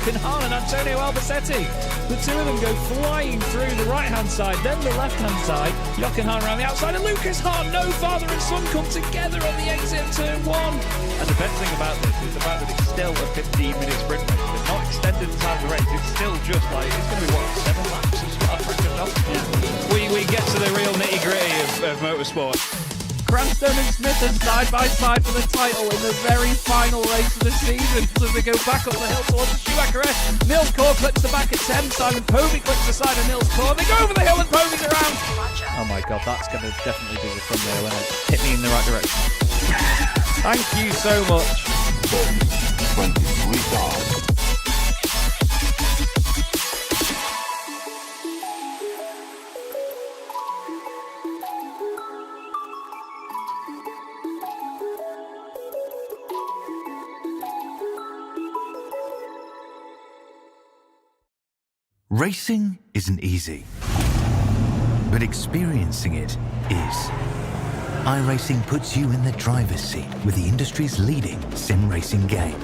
Jochen Hahn and Antonio Albacete. The two of them go flying through the right-hand side, then the left-hand side. Jochen Hahn around the outside, and Lucas Hahn, no father and son, come together on the exit of turn 1. And the best thing about this is the fact that it's still a 15-minute sprint race. It's not extended the time of the race. It's still just like, it's going to be, 7 laps of We get to the real nitty-gritty of motorsport. Cranstone and Smith are side by side for the title in the very final race of the season. So as they go back up the hill towards the Schumacher-esque, Nils Kor clips the back at 10, Simon Povey clips the side of Nils Kor. They go over the hill and Povey's around. Oh my god, that's going to definitely be the thumbnail, isn't it? Hit me in the right direction. Thank you so much. 23 cars. Racing isn't easy, but experiencing it is. iRacing puts you in the driver's seat with the industry's leading sim racing game.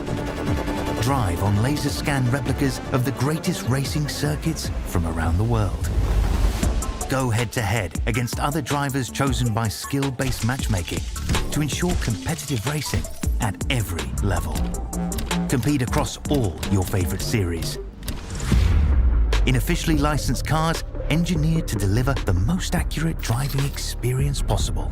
Drive on laser scan replicas of the greatest racing circuits from around the world. Go head-to-head against other drivers chosen by skill-based matchmaking to ensure competitive racing at every level. Compete across all your favorite series. In officially licensed cars, engineered to deliver the most accurate driving experience possible.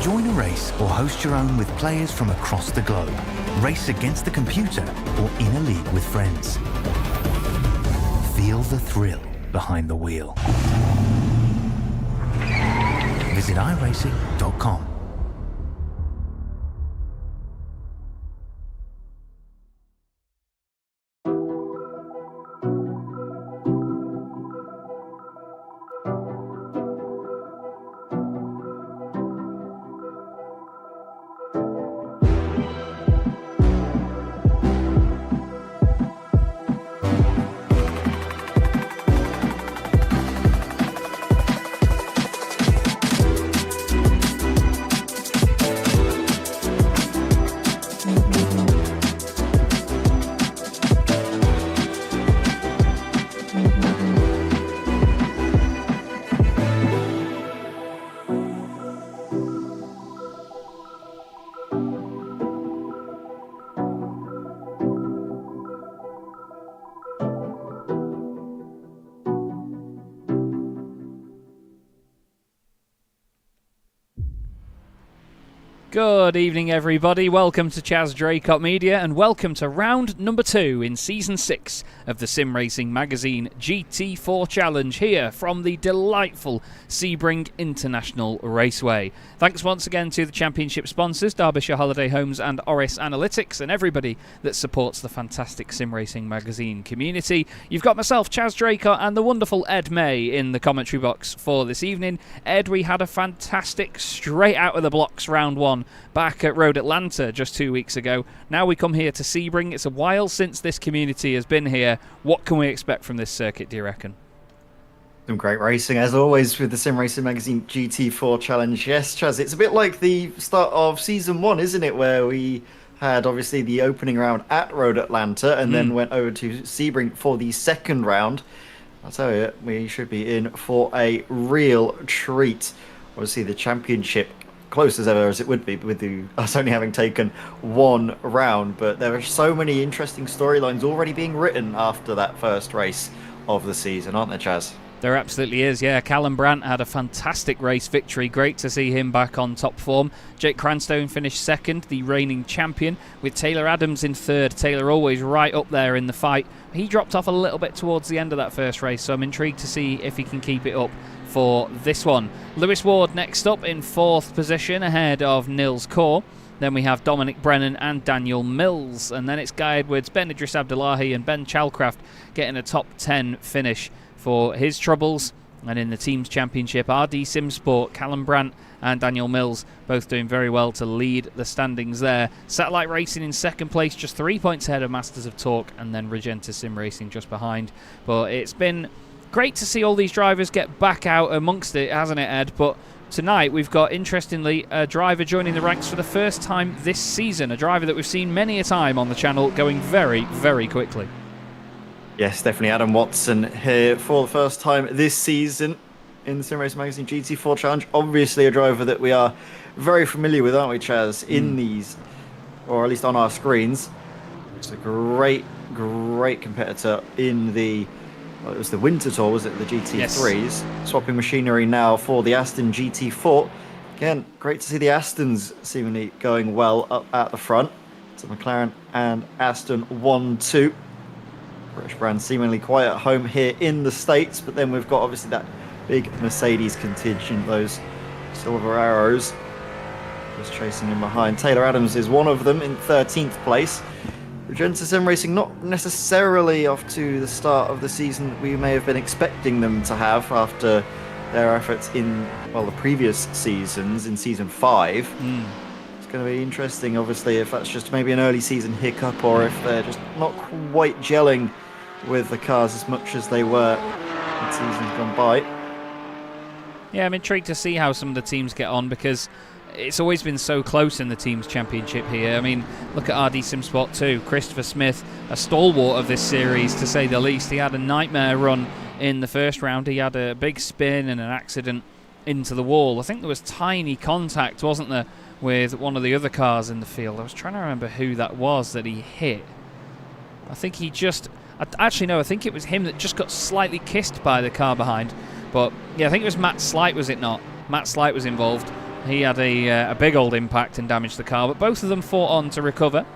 Join a race or host your own with players from across the globe. Race against the computer or in a league with friends. Feel the thrill behind the wheel. Visit iRacing.com. Good evening, everybody. Welcome to Chaz Draycott Media, and welcome to round number 2 in Season 6 of the Sim Racing Magazine GT4 Challenge here from the delightful Sebring International Raceway. Thanks once again to the championship sponsors, Derbyshire Holiday Homes and Orris Analytics, and everybody that supports the fantastic Sim Racing Magazine community. You've got myself, Chaz Draycott, and the wonderful Ed May in the commentary box for this evening. Ed, we had a fantastic straight out of the blocks round 1 back at Road Atlanta just 2 weeks ago. Now we come here to Sebring. It's a while since this community has been here. What can we expect from this circuit, do you reckon? Some great racing, as always, with the Sim Racing Magazine GT4 Challenge. Yes, Chaz, it's a bit like the start of Season 1, isn't it, where we had, obviously, the opening round at Road Atlanta and then went over to Sebring for the second round. I'll tell you, we should be in for a real treat. Obviously, the championship close as ever as it would be with us only having taken one round, but there are so many interesting storylines already being written after that first race of the season, aren't there, Chaz? There absolutely is, yeah. Callum Brandt had a fantastic race victory. Great to see him back on top form. Jake Cranstone finished second, the reigning champion, with Taylor Adams in third. Taylor always right up there in the fight. He dropped off a little bit towards the end of that first race, so I'm intrigued to see if he can keep it up for this one. Lewis Ward next up in fourth position ahead of Nils Kor. Then we have Dominic Brennan and Daniel Mills. And then it's Guy Edwards, Ben Idris Abdullahi and Ben Chalcraft getting a top 10 finish for his troubles. And in the team's championship, RD Sim Sport, Callum Brandt and Daniel Mills both doing very well to lead the standings there. Satellite Racing in second place, just 3 points ahead of Masters of Torque, and then Regenta Sim Racing just behind. But it's been great to see all these drivers get back out amongst it, hasn't it, Ed? But tonight we've got, interestingly, a driver joining the ranks for the first time this season, a driver that we've seen many a time on the channel going very, very quickly. Yes, definitely Adam Watson here for the first time this season in the Sim Racing Magazine GT4 Challenge. Obviously a driver that we are very familiar with, aren't we, Chaz, in these, or at least on our screens. It's a great competitor in the, well, it was the Winter Tour, was it, the GT3s? Yes. Swapping machinery now for the Aston GT4. Again, great to see the Astons seemingly going well up at the front. So McLaren and Aston 1-2. British brand seemingly quite at home here in the States, but then we've got obviously that big Mercedes contingent, those Silver Arrows just chasing in behind. Taylor Adams is one of them in 13th place. Magenta Sim Racing not necessarily off to the start of the season that we may have been expecting them to have after their efforts in, well, the previous seasons, in season 5. It's going to be interesting, obviously, if that's just maybe an early season hiccup or if they're just not quite gelling with the cars as much as they were in seasons gone by. Yeah, I'm intrigued to see how some of the teams get on, because it's always been so close in the team's championship here. I mean, look at RD Sim Sport 2. Christopher Smith, a stalwart of this series, to say the least. He had a nightmare run in the first round. He had a big spin and an accident into the wall. I think there was tiny contact, wasn't there, with one of the other cars in the field. I was trying to remember who that was that he hit. I think he just... Actually, no, I think it was him that just got slightly kissed by the car behind. But, yeah, I think it was Matt Slight, was it not? Matt Slight was involved. He had a big old impact and damaged the car, but both of them fought on to recover.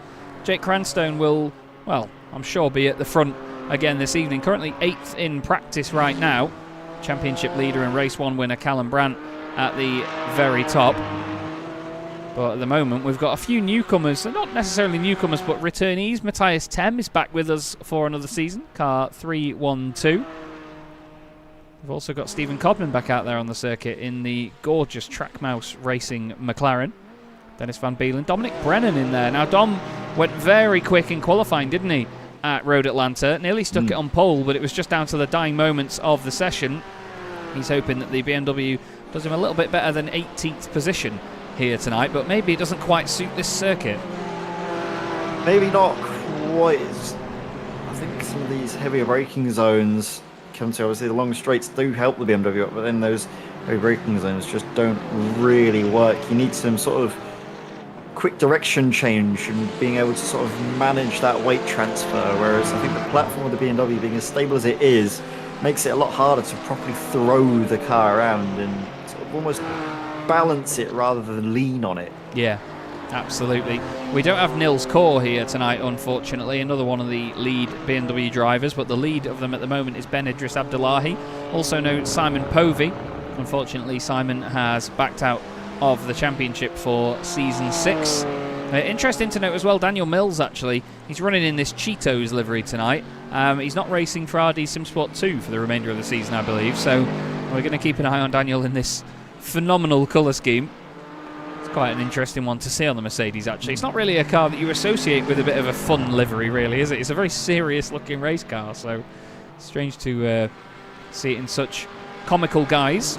Jake Cranstone will, well, I'm sure, be at the front again this evening. Currently 8th in practice right now. Championship leader and Race 1 winner Callum Brandt at the very top. But at the moment, we've got a few newcomers, not necessarily newcomers, but returnees. Matthias Tem is back with us for another season, car 312. We've also got Stephen Codman back out there on the circuit in the gorgeous Trackmouse Racing McLaren. Dennis Van Beelen, Dominic Brennan in there. Now, Dom went very quick in qualifying, didn't he, at Road Atlanta? Nearly stuck it on pole, but it was just down to the dying moments of the session. He's hoping that the BMW does him a little bit better than 18th position here tonight, but maybe it doesn't quite suit this circuit. Maybe not quite. I think some of these heavier braking zones come to, obviously the long straights do help the BMW up, but then those heavy braking zones just don't really work. You need some sort of quick direction change and being able to sort of manage that weight transfer, whereas I think the platform of the BMW, being as stable as it is, makes it a lot harder to properly throw the car around and sort of almost balance it rather than lean on it. Yeah, absolutely. We don't have Nils Kaur here tonight, unfortunately, another one of the lead BMW drivers, but the lead of them at the moment is Ben Idris Abdullahi, also known as Simon Povey. Unfortunately, Simon has backed out of the championship for season 6. Interesting to note as well, Daniel Mills, actually, he's running in this Cheetos livery tonight. He's not racing for RD Sim Sport 2 for the remainder of the season, I believe, so we're going to keep an eye on Daniel in this phenomenal colour scheme. It's quite an interesting one to see on the Mercedes, actually. It's not really a car that you associate with a bit of a fun livery, really, is it? It's a very serious looking race car, so strange to see it in such comical guise.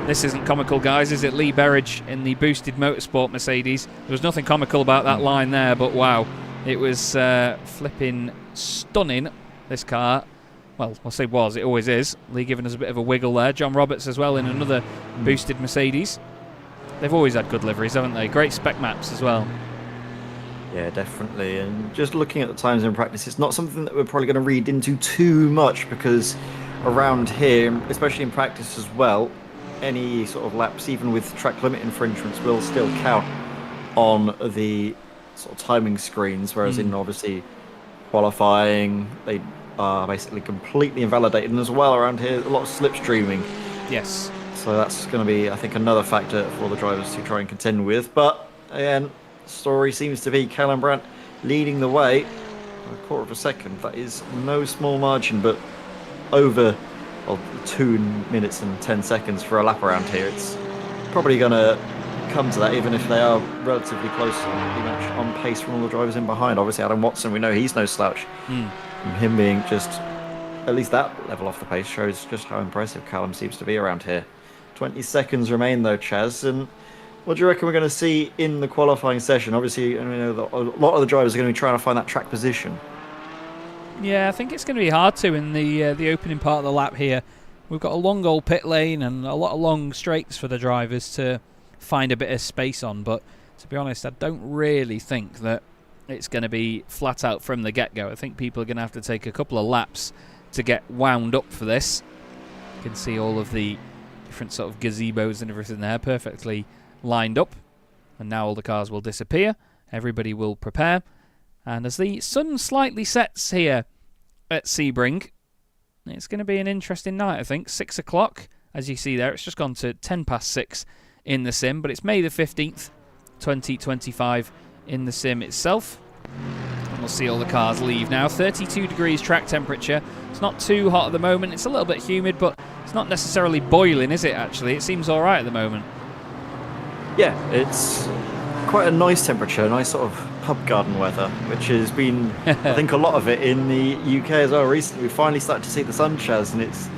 This isn't comical guise, is it? Lee Berridge in the boosted motorsport Mercedes. There was nothing comical about that line there, but wow, it was flipping stunning, this car. Well, I'll say was, it always is. Lee giving us a bit of a wiggle there. John Roberts as well in another boosted Mercedes. They've always had good liveries, haven't they? Great spec maps as well. Yeah, definitely. And just looking at the times in practice, it's not something that we're probably going to read into too much, because around here, especially in practice as well, any sort of laps, even with track limit infringements, will still count on the sort of timing screens, whereas in obviously qualifying, they are basically completely invalidated. And as well around here, a lot of slipstreaming. Yes. So that's going to be, I think, another factor for the drivers to try and contend with. But again, story seems to be Callum Brandt leading the way. A quarter of a second. That is no small margin, but over 2 minutes and 10 seconds for a lap around here. It's probably going to come to that, even if they are relatively close, pretty much on pace from all the drivers in behind. Obviously, Adam Watson, we know he's no slouch. And him being just at least that level off the pace shows just how impressive Callum seems to be around here. 20 seconds remain though, Chaz. And what do you reckon we're going to see in the qualifying session? Obviously, I know that a lot of the drivers are going to be trying to find that track position. Yeah, I think it's going to be hard to in the opening part of the lap here. We've got a long old pit lane and a lot of long straights for the drivers to find a bit of space on. But to be honest, I don't really think that it's going to be flat out from the get-go. I think people are going to have to take a couple of laps to get wound up for this. You can see all of the different sort of gazebos and everything there perfectly lined up. And now all the cars will disappear. Everybody will prepare. And as the sun slightly sets here at Sebring, it's going to be an interesting night, I think. 6 o'clock, as you see there. It's just gone to 10 past 6 in the sim. But it's May the 15th, 2025 in the sim itself. And we'll see all the cars leave now. 32 degrees track temperature. It's not too hot at the moment. It's a little bit humid, but it's not necessarily boiling, is it, actually? It seems all right at the moment. Yeah, it's quite a nice temperature, nice sort of pub garden weather, which has been, I think, a lot of it in the UK as well. Recently, we finally started to see the sun, Chaz, and it's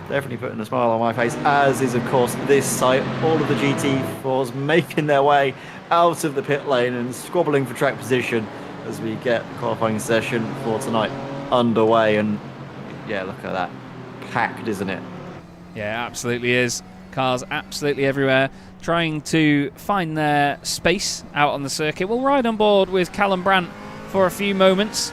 definitely putting a smile on my face, as is, of course, this site. All of the GT4s making their way out of the pit lane and squabbling for track position as we get the qualifying session for tonight underway. And yeah, look at that. Packed, isn't it? Yeah, absolutely is. Cars absolutely everywhere, trying to find their space out on the circuit. We'll ride on board with Callum Brandt for a few moments.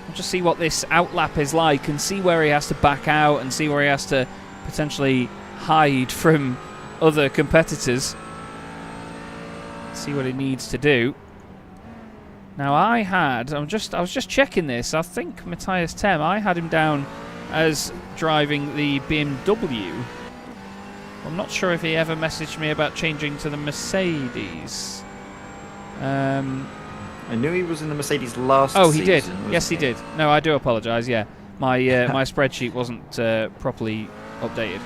We'll just see what this outlap is like and see where he has to back out and see where he has to potentially hide from other competitors. See what he needs to do. Now I was just checking this. I think Matthias Tem, I had him down as driving the BMW. I'm not sure if he ever messaged me about changing to the Mercedes. I knew he was in the Mercedes last season. Oh, he did. Yes, he did. No, I do apologise, yeah. My my spreadsheet wasn't properly updated.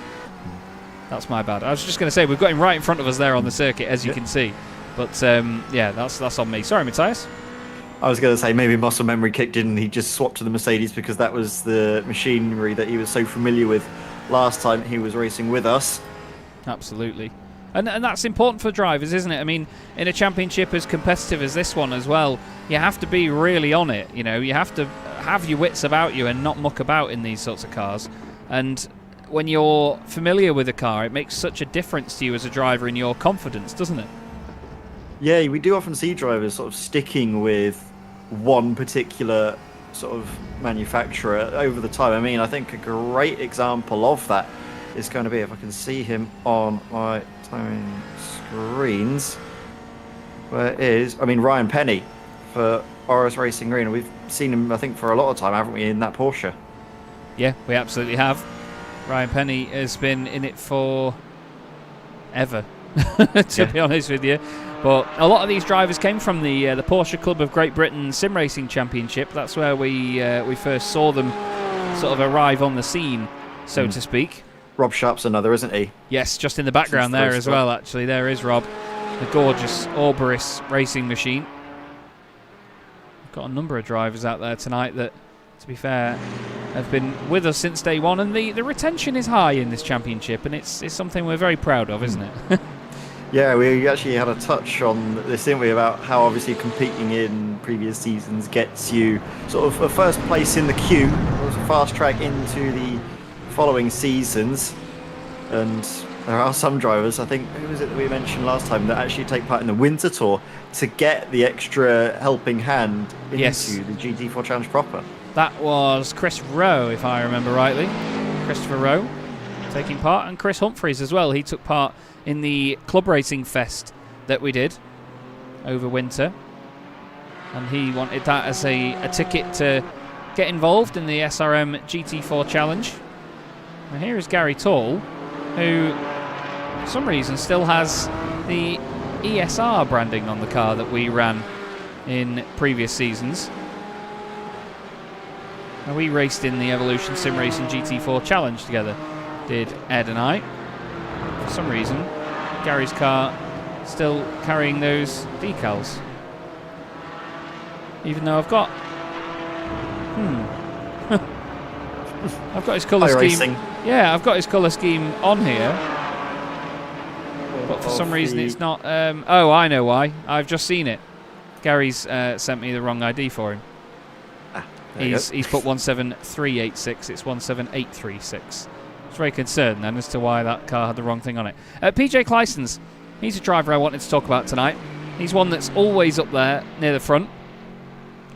That's my bad. I was just going to say, we've got him right in front of us there on the circuit, as you can see. But, yeah, that's on me. Sorry, Matthias. I was going to say maybe muscle memory kicked in and he just swapped to the Mercedes because that was the machinery that he was so familiar with last time he was racing with us. Absolutely. And that's important for drivers, isn't it? I mean, in a championship as competitive as this one as well, you have to be really on it. You know, you have to have your wits about you and not muck about in these sorts of cars. And when you're familiar with a car, it makes such a difference to you as a driver in your confidence, doesn't it? Yeah, we do often see drivers sort of sticking with one particular sort of manufacturer over the time. I mean, I think a great example of that is going to be, if I can see him on my timing screens, where is, I mean, Ryan Penny for Orris Racing Green. We've seen him, I think, for a lot of time, haven't we, in that Porsche? Yeah, we absolutely have. Ryan Penny has been in it for ever, to be honest with you. But a lot of these drivers came from the Porsche Club of Great Britain Sim Racing Championship. That's where we first saw them sort of arrive on the scene, so to speak. Rob Sharp's another, isn't he? Yes, just in the background there as well, actually. There is Rob, the gorgeous Orris racing machine. We've got a number of drivers out there tonight that, to be fair, have been with us since day one. And the retention is high in this championship, and it's something we're very proud of, isn't it? Yeah, we actually had a touch on this, didn't we, about how obviously competing in previous seasons gets you sort of a first place in the queue, a fast track into the following seasons. And there are some drivers, I think, who was it that we mentioned last time, that actually take part in the Winter Tour to get the extra helping hand into the GT4 Challenge proper. That was Chris Rowe, if I remember rightly. Christopher Rowe taking part, and Chris Humphreys as well. He took part in the Club Racing Fest that we did over winter, and he wanted that as a ticket to get involved in the SRM GT4 Challenge. And here is Gary Tall, who for some reason still has the ESR branding on the car that we ran in previous seasons. Now, we raced in the Evolution Sim Racing GT4 Challenge together, did Ed and I. For some reason, Gary's car still carrying those decals. Even though I've got I've got his colour scheme. iRacing. Yeah, I've got his colour scheme on here. For some reason, it's not. Oh, I know why. I've just seen it. Gary's sent me the wrong ID for him. He's put 17386. It's 17836. I was very concerned then as to why that car had the wrong thing on it. PJ Clysons, he's a driver I wanted to talk about tonight. He's one that's always up there near the front.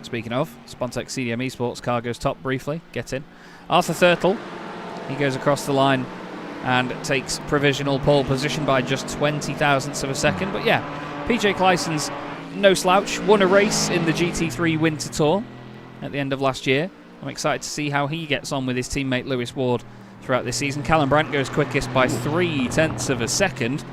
Speaking of, Spontex CDM Esports car goes top briefly. Get in. Arthur Thurtle, he goes across the line and takes provisional pole position by just 20 thousandths of a second. But yeah, PJ Clysons, no slouch, won a race in the GT3 Winter Tour at the end of last year. I'm excited to see how he gets on with his teammate Lewis Ward throughout this season. Callum Brandt goes quickest by 0.3 of a second.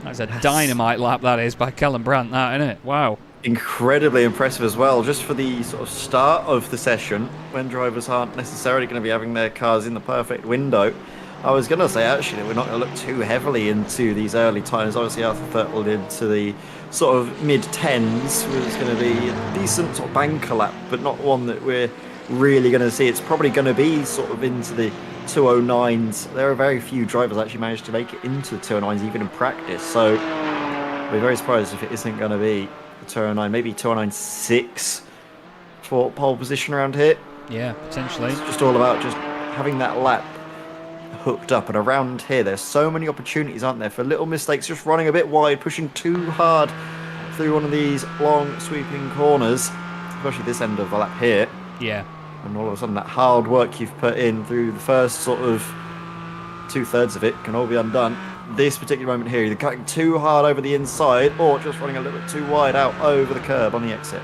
That's a dynamite lap, that is, by Callum Brandt, that, isn't it? Wow. Incredibly impressive as well, just for the sort of start of the session, when drivers aren't necessarily going to be having their cars in the perfect window. I was going to say, actually, that we're not going to look too heavily into these early times. Obviously, Arthur Thurtle into the sort of mid-10s was going to be a decent sort of banker lap, but not one that we're really going to see. It's probably going to be sort of into the 209s. There are very few drivers actually managed to make it into the 209s, even in practice. So we're very surprised if it isn't going to be the 209, maybe 209.6 for pole position around here. Yeah, potentially. It's just all about just having that lap hooked up, and around here there's so many opportunities, aren't there, for little mistakes, just running a bit wide, pushing too hard through one of these long sweeping corners, especially this end of the lap here. Yeah. And all of a sudden that hard work you've put in through the first sort of 2/3 of it can all be undone. This particular moment here, either cutting too hard over the inside or just running a little bit too wide out over the curb on the exit.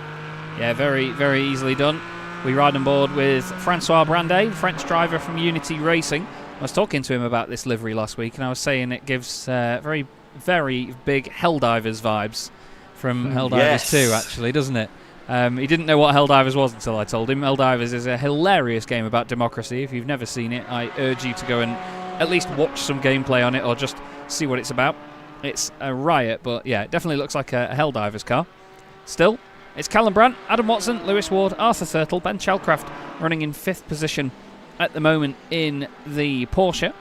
Yeah, very, very easily done. We ride on board with Francois Brandet, French driver from Unity Racing. I was talking to him about this livery last week, and I was saying it gives very, very big Helldivers vibes from Helldivers 2, actually, doesn't it? He didn't know what Helldivers was until I told him. Helldivers is a hilarious game about democracy. If you've never seen it, I urge you to go and at least watch some gameplay on it or just see what it's about. It's a riot, but yeah, it definitely looks like a Helldivers car. Still, it's Callum Brandt, Adam Watson, Lewis Ward, Arthur Thurtle, Ben Chalcraft running in 5th position at the moment in the Porsche.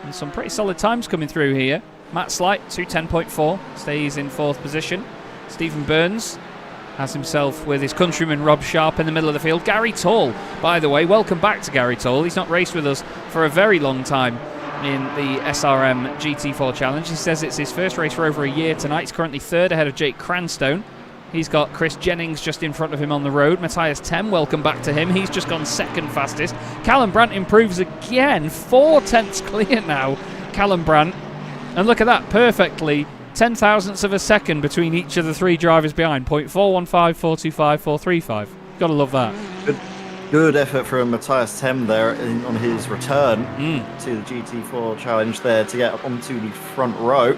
And some pretty solid times coming through here. Matt Slight, 2:10.4, stays in 4th position. Stephen Burns has himself with his countryman Rob Sharp in the middle of the field. Gary Tall, by the way, welcome back to Gary Tall. He's not raced with us for a very long time in the SRM GT4 Challenge. He says it's his first race for over a year tonight. He's currently 3rd ahead of Jake Cranstone. He's got Chris Jennings just in front of him on the road. Matthias Tem, welcome back to him. He's just gone 2nd fastest. Callum Brandt improves again. 4/10 clear now, Callum Brandt. And look at that, perfectly 10 thousandths of a second between each of the 3 drivers behind. 0.415, 425, 435. Gotta love that. Good effort from Matthias Tem there on his return to the GT4 Challenge there to get up onto the front row.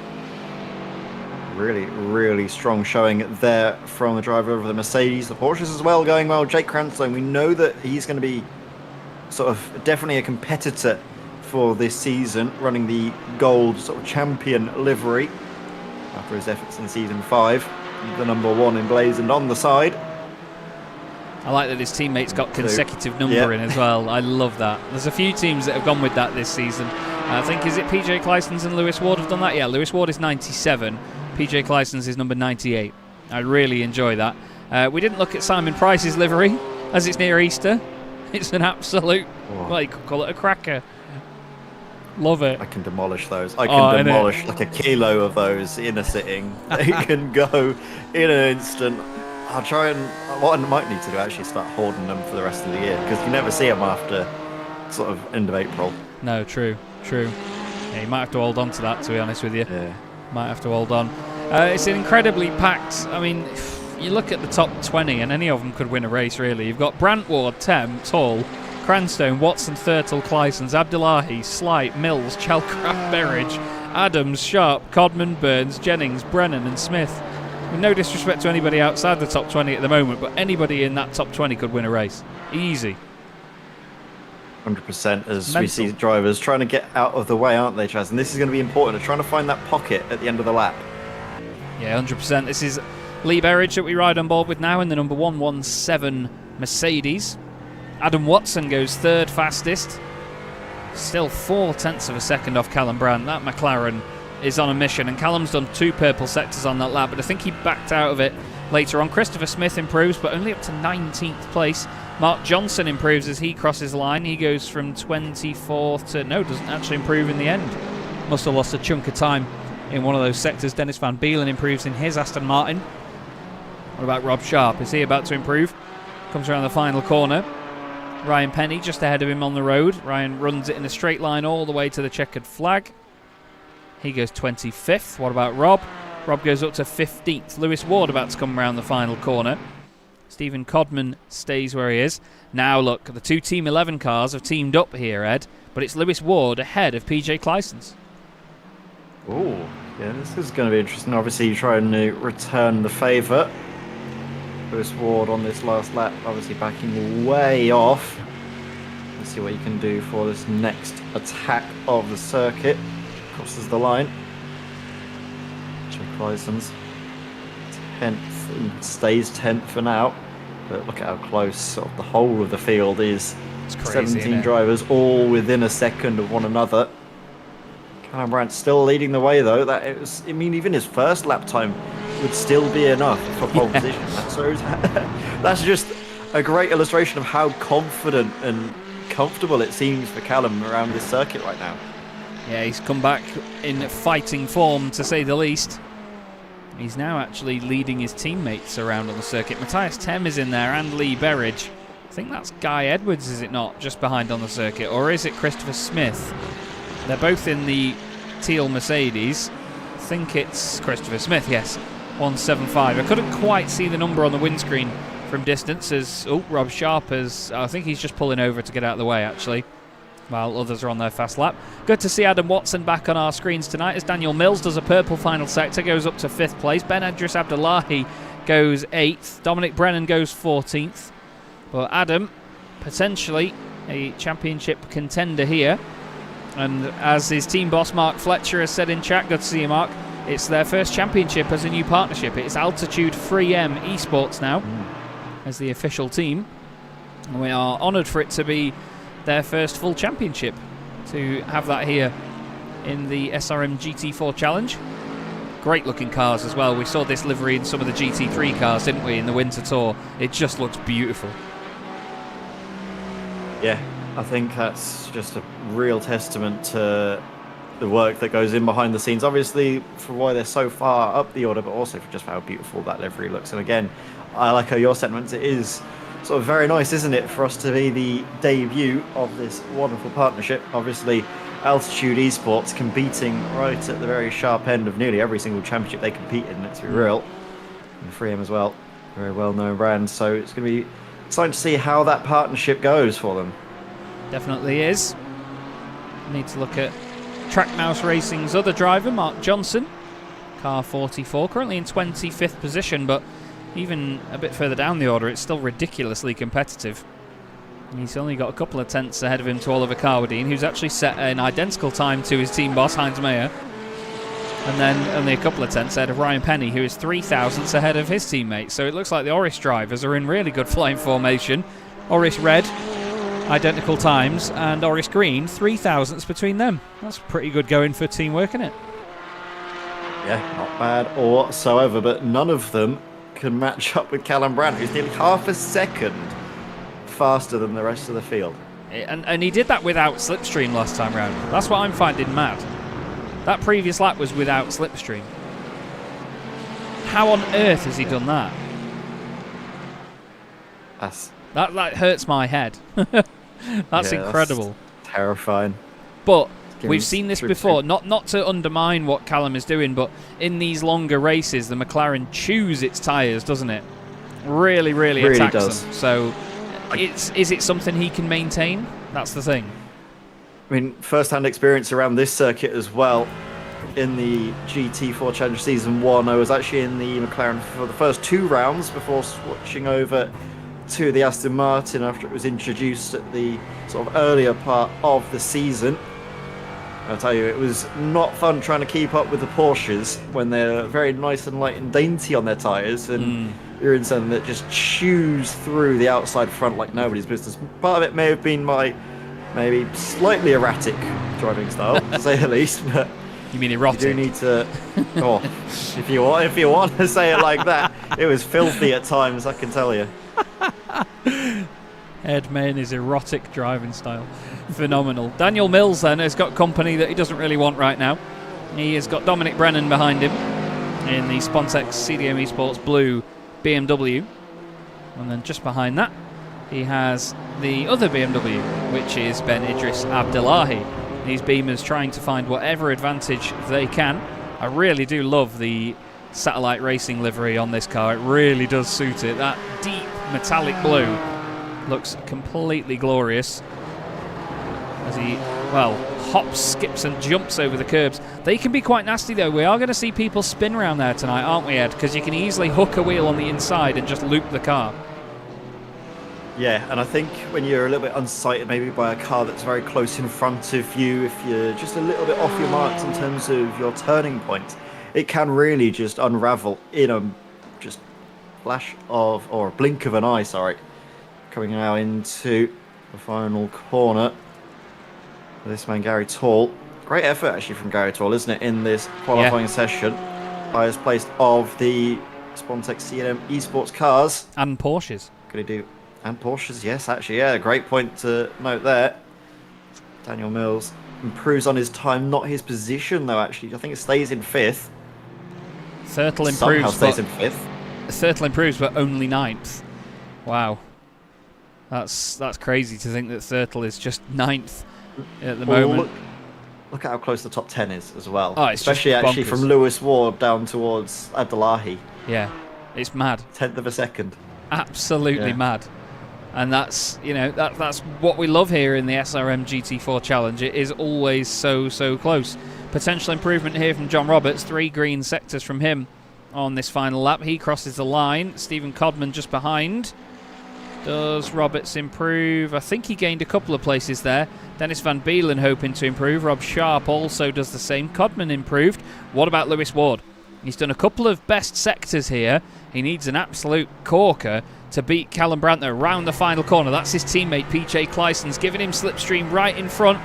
Really, really strong showing there from the driver of the Mercedes. The Porsches as well going well. Jake Cranstone, we know that he's going to be sort of definitely a competitor for this season, running the gold sort of champion livery after his efforts in season 5. The number 1 emblazoned on the side. I like that his teammates got consecutive numbering as well. I love that. There's a few teams that have gone with that this season. I think, is it PJ Clysons and Lewis Ward have done that? Yeah, Lewis Ward is 97. PJ Clysons is number 98. I really enjoy that. We didn't look at Simon Price's livery, as it's near Easter. It's an absolute, well, you could call it a cracker. Love it. I can demolish those. I can demolish like a kilo of those in a sitting. They can go in an instant. I'll try and, what I might need to do, actually start hoarding them for the rest of the year, because you never see them after sort of end of April. No, true. Yeah, you might have to hold on to that, to be honest with you. Yeah. Might have to hold on. It's incredibly packed. I mean, you look at the top 20 and any of them could win a race, really. You've got Brandt, Ward, Tem, Tall, Cranstone, Watson, Thurtle, Clysons, Abdullahi, Slight, Mills, Chalcraft, Berridge, Adams, Sharp, Codman, Burns, Jennings, Brennan and Smith. With no disrespect to anybody outside the top 20 at the moment, but anybody in that top 20 could win a race. Easy. 100%, as we see drivers trying to get out of the way, aren't they, Chaz? And this is going to be important. They're trying to find that pocket at the end of the lap. Yeah, 100%. This is Lee Berridge that we ride on board with now in the number 117 Mercedes. Adam Watson goes 3rd fastest. Still 0.4 of a second off Callum Brandt. That McLaren is on a mission, and Callum's done 2 purple sectors on that lap, but I think he backed out of it later on. Christopher Smith improves, but only up to 19th place. Mark Johnson improves as he crosses the line. He goes from 24th to... no, doesn't actually improve in the end. Must have lost a chunk of time in one of those sectors. Dennis Van Beelen improves in his Aston Martin. What about Rob Sharp? Is he about to improve? Comes around the final corner. Ryan Penny just ahead of him on the road. Ryan runs it in a straight line all the way to the checkered flag. He goes 25th. What about Rob? Rob goes up to 15th. Lewis Ward about to come around the final corner. Stephen Codman stays where he is. Now look, the 2 Team 11 cars have teamed up here, Ed, but it's Lewis Ward ahead of PJ Clysons. Oh, yeah, this is going to be interesting. Obviously, trying to return the favour. Lewis Ward on this last lap, obviously backing way off. Let's see what he can do for this next attack of the circuit. Crosses the line. Check Clysons 10th and stays 10th for now. But look at how close sort of the whole of the field is. It's crazy, 17 drivers all within a second of one another. Callum Brandt still leading the way though. I mean, even his first lap time would still be enough for pole position. That's just a great illustration of how confident and comfortable it seems for Callum around this circuit right now. Yeah, he's come back in fighting form, to say the least. He's now actually leading his teammates around on the circuit. Matthias Tem is in there, and Lee Berridge. I think that's Guy Edwards, is it not, just behind on the circuit? Or is it Christopher Smith? They're both in the teal Mercedes. I think it's Christopher Smith, yes. 175. I couldn't quite see the number on the windscreen from distance as Rob Sharp is... I think he's just pulling over to get out of the way, actually, while others are on their fast lap. Good to see Adam Watson back on our screens tonight as Daniel Mills does a purple final sector, goes up to 5th place. Ben Edris Abdullahi goes 8th. Dominic Brennan goes 14th. But Adam, potentially a championship contender here. And as his team boss Mark Fletcher has said in chat, good to see you, Mark, it's their first championship as a new partnership. It's Altitude 3M Esports now as the official team. And we are honoured for it to be their first full championship, to have that here in the SRM GT4 Challenge. Great looking cars as well. We saw this livery in some of the GT3 cars, didn't we, in the Winter Tour. It just looks beautiful. Yeah, I think that's just a real testament to the work that goes in behind the scenes, obviously for why they're so far up the order, but also for just how beautiful that livery looks. And again, I like your sentiments. It is sort of very nice, isn't it, for us to be the debut of this wonderful partnership. Obviously, Altitude Esports competing right at the very sharp end of nearly every single championship they compete in, let's be real. And 3M as well, very well-known brand. So it's going to be exciting to see how that partnership goes for them. Definitely is. Need to look at Trackmouse Racing's other driver, Mark Johnson, car 44, currently in 25th position, but even a bit further down the order, it's still ridiculously competitive. He's only got a couple of tenths ahead of him to Oliver Carwadine, who's actually set an identical time to his team boss, Heinz Mayer. And then only a couple of tenths ahead of Ryan Penny, who is 3 thousandths ahead of his teammates. So it looks like the Orris drivers are in really good flying formation. Orris Red, identical times, and Orris Green, 3 thousandths between them. That's pretty good going for teamwork, isn't it? Yeah, not bad whatsoever, but none of them can match up with Callum Brandt, who's nearly half a second faster than the rest of the field. And he did that without slipstream last time round. That's what I'm finding mad. That previous lap was without slipstream. How on earth has he done that? That hurts my head. That's incredible. That's terrifying. But we've seen this before. Not to undermine what Callum is doing, but in these longer races, the McLaren chews its tyres, doesn't it? Really attacks them. So, is it something he can maintain? That's the thing. I mean, first-hand experience around this circuit as well. In the GT4 Challenge Season 1, I was actually in the McLaren for the first 2 rounds before switching over to the Aston Martin after it was introduced at the sort of earlier part of the season. I'll tell you, it was not fun trying to keep up with the Porsches when they're very nice and light and dainty on their tyres, and you're in something that just chews through the outside front like nobody's business. Part of it may have been my maybe slightly erratic driving style, to say the least, but You mean You erotic? do need to. Oh, if you want to say it like that, it was filthy at times. I can tell you. Ed Main is erotic driving style. Phenomenal. Daniel Mills then has got company that he doesn't really want right now. He has got Dominic Brennan behind him in the Spontex CDM Esports Blue BMW. And then just behind that, he has the other BMW, which is Ben Idris Abdullahi. These Beamers trying to find whatever advantage they can. I really do love the satellite racing livery on this car. It really does suit it. That deep metallic blue looks completely glorious as he, well, hops, skips and jumps over the curbs. They can be quite nasty though. We are going to see people spin around there tonight, aren't we, Ed? Because you can easily hook a wheel on the inside and just loop the car. Yeah, and I think when you're a little bit unsighted maybe by a car that's very close in front of you, if you're just a little bit off your marks in terms of your turning point, it can really just unravel in a just flash of, or a blink of an eye, sorry. Coming now into the final corner. This man, Gary Tall. Great effort actually from Gary Tall, isn't it, in this qualifying session. Highest placed of the Spontex CDM Esports cars. And Porsches. Could he do? And Porsches, yes, actually, yeah, great point to note there. Daniel Mills improves on his time, not his position though. Actually, I think it stays in 5th. Thurtle improves. Somehow stays in 5th. Thurtle improves, but only 9th. Wow, that's crazy to think that Thurtle is just 9th at the moment. Look at how close the top 10 is as well. Oh, it's especially actually bonkers. from Lewis Ward down towards Abdullahi. Yeah, it's mad. 10th of a second. Absolutely mad. And that's, you know, that's what we love here in the SRM GT4 Challenge. It is always so close. Potential improvement here from John Roberts. 3 green sectors from him on this final lap. He crosses the line. Stephen Codman just behind. Does Roberts improve? I think he gained a couple of places there. Dennis Van Beelen hoping to improve. Rob Sharp also does the same. Codman improved. What about Lewis Ward? He's done a couple of best sectors here. He needs an absolute corker to beat Callum Brandt around the final corner. That's his teammate PJ Clyson's giving him slipstream right in front.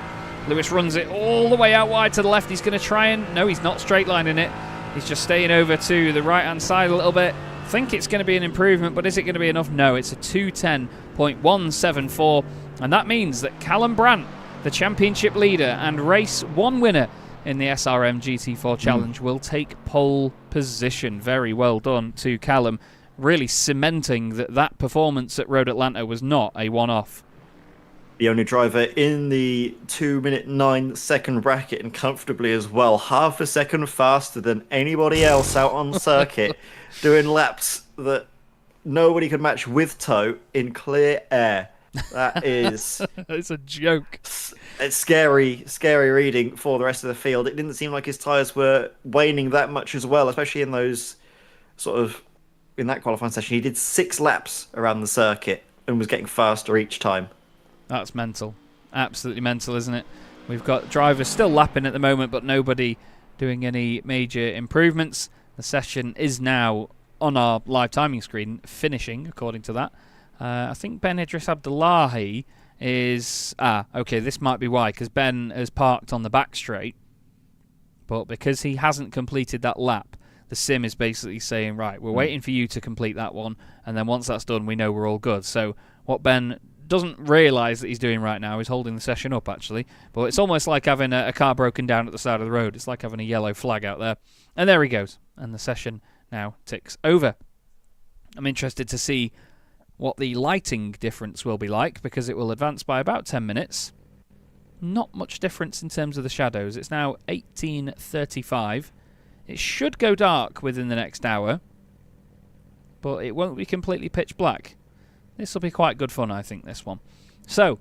Lewis runs it all the way out wide to the left. He's going to try and... No, he's not straight lining it. He's just staying over to the right-hand side a little bit. I think it's going to be an improvement, but is it going to be enough? No, it's a 2:10.174. And that means that Callum Brandt, the championship leader and race 1 winner in the SRM GT4 Challenge, will take pole position. Very well done to Callum. Really cementing that performance at Road Atlanta was not a one-off. The only driver in the 2-minute 9-second bracket, and comfortably as well. Half a second faster than anybody else out on circuit, doing laps that nobody could match with tow in clear air. That is... It's a joke. It's scary reading for the rest of the field. It didn't seem like his tyres were waning that much as well, especially in those sort of... In that qualifying session, he did 6 laps around the circuit and was getting faster each time. That's mental. Absolutely mental, isn't it? We've got drivers still lapping at the moment, but nobody doing any major improvements. The session is now on our live timing screen, finishing, according to that. I think Ben Idris Abdullahi is... okay, this might be why, because Ben has parked on the back straight. But because he hasn't completed that lap, the sim is basically saying, right, we're waiting for you to complete that one, and then once that's done, we know we're all good. So what Ben doesn't realise that he's doing right now is holding the session up, actually. But it's almost like having a car broken down at the side of the road. It's like having a yellow flag out there. And there he goes. And the session now ticks over. I'm interested to see what the lighting difference will be like, because it will advance by about 10 minutes. Not much difference in terms of the shadows. It's now 18:35. It should go dark within the next hour, but it won't be completely pitch black. This will be quite good fun, I think, this one. So,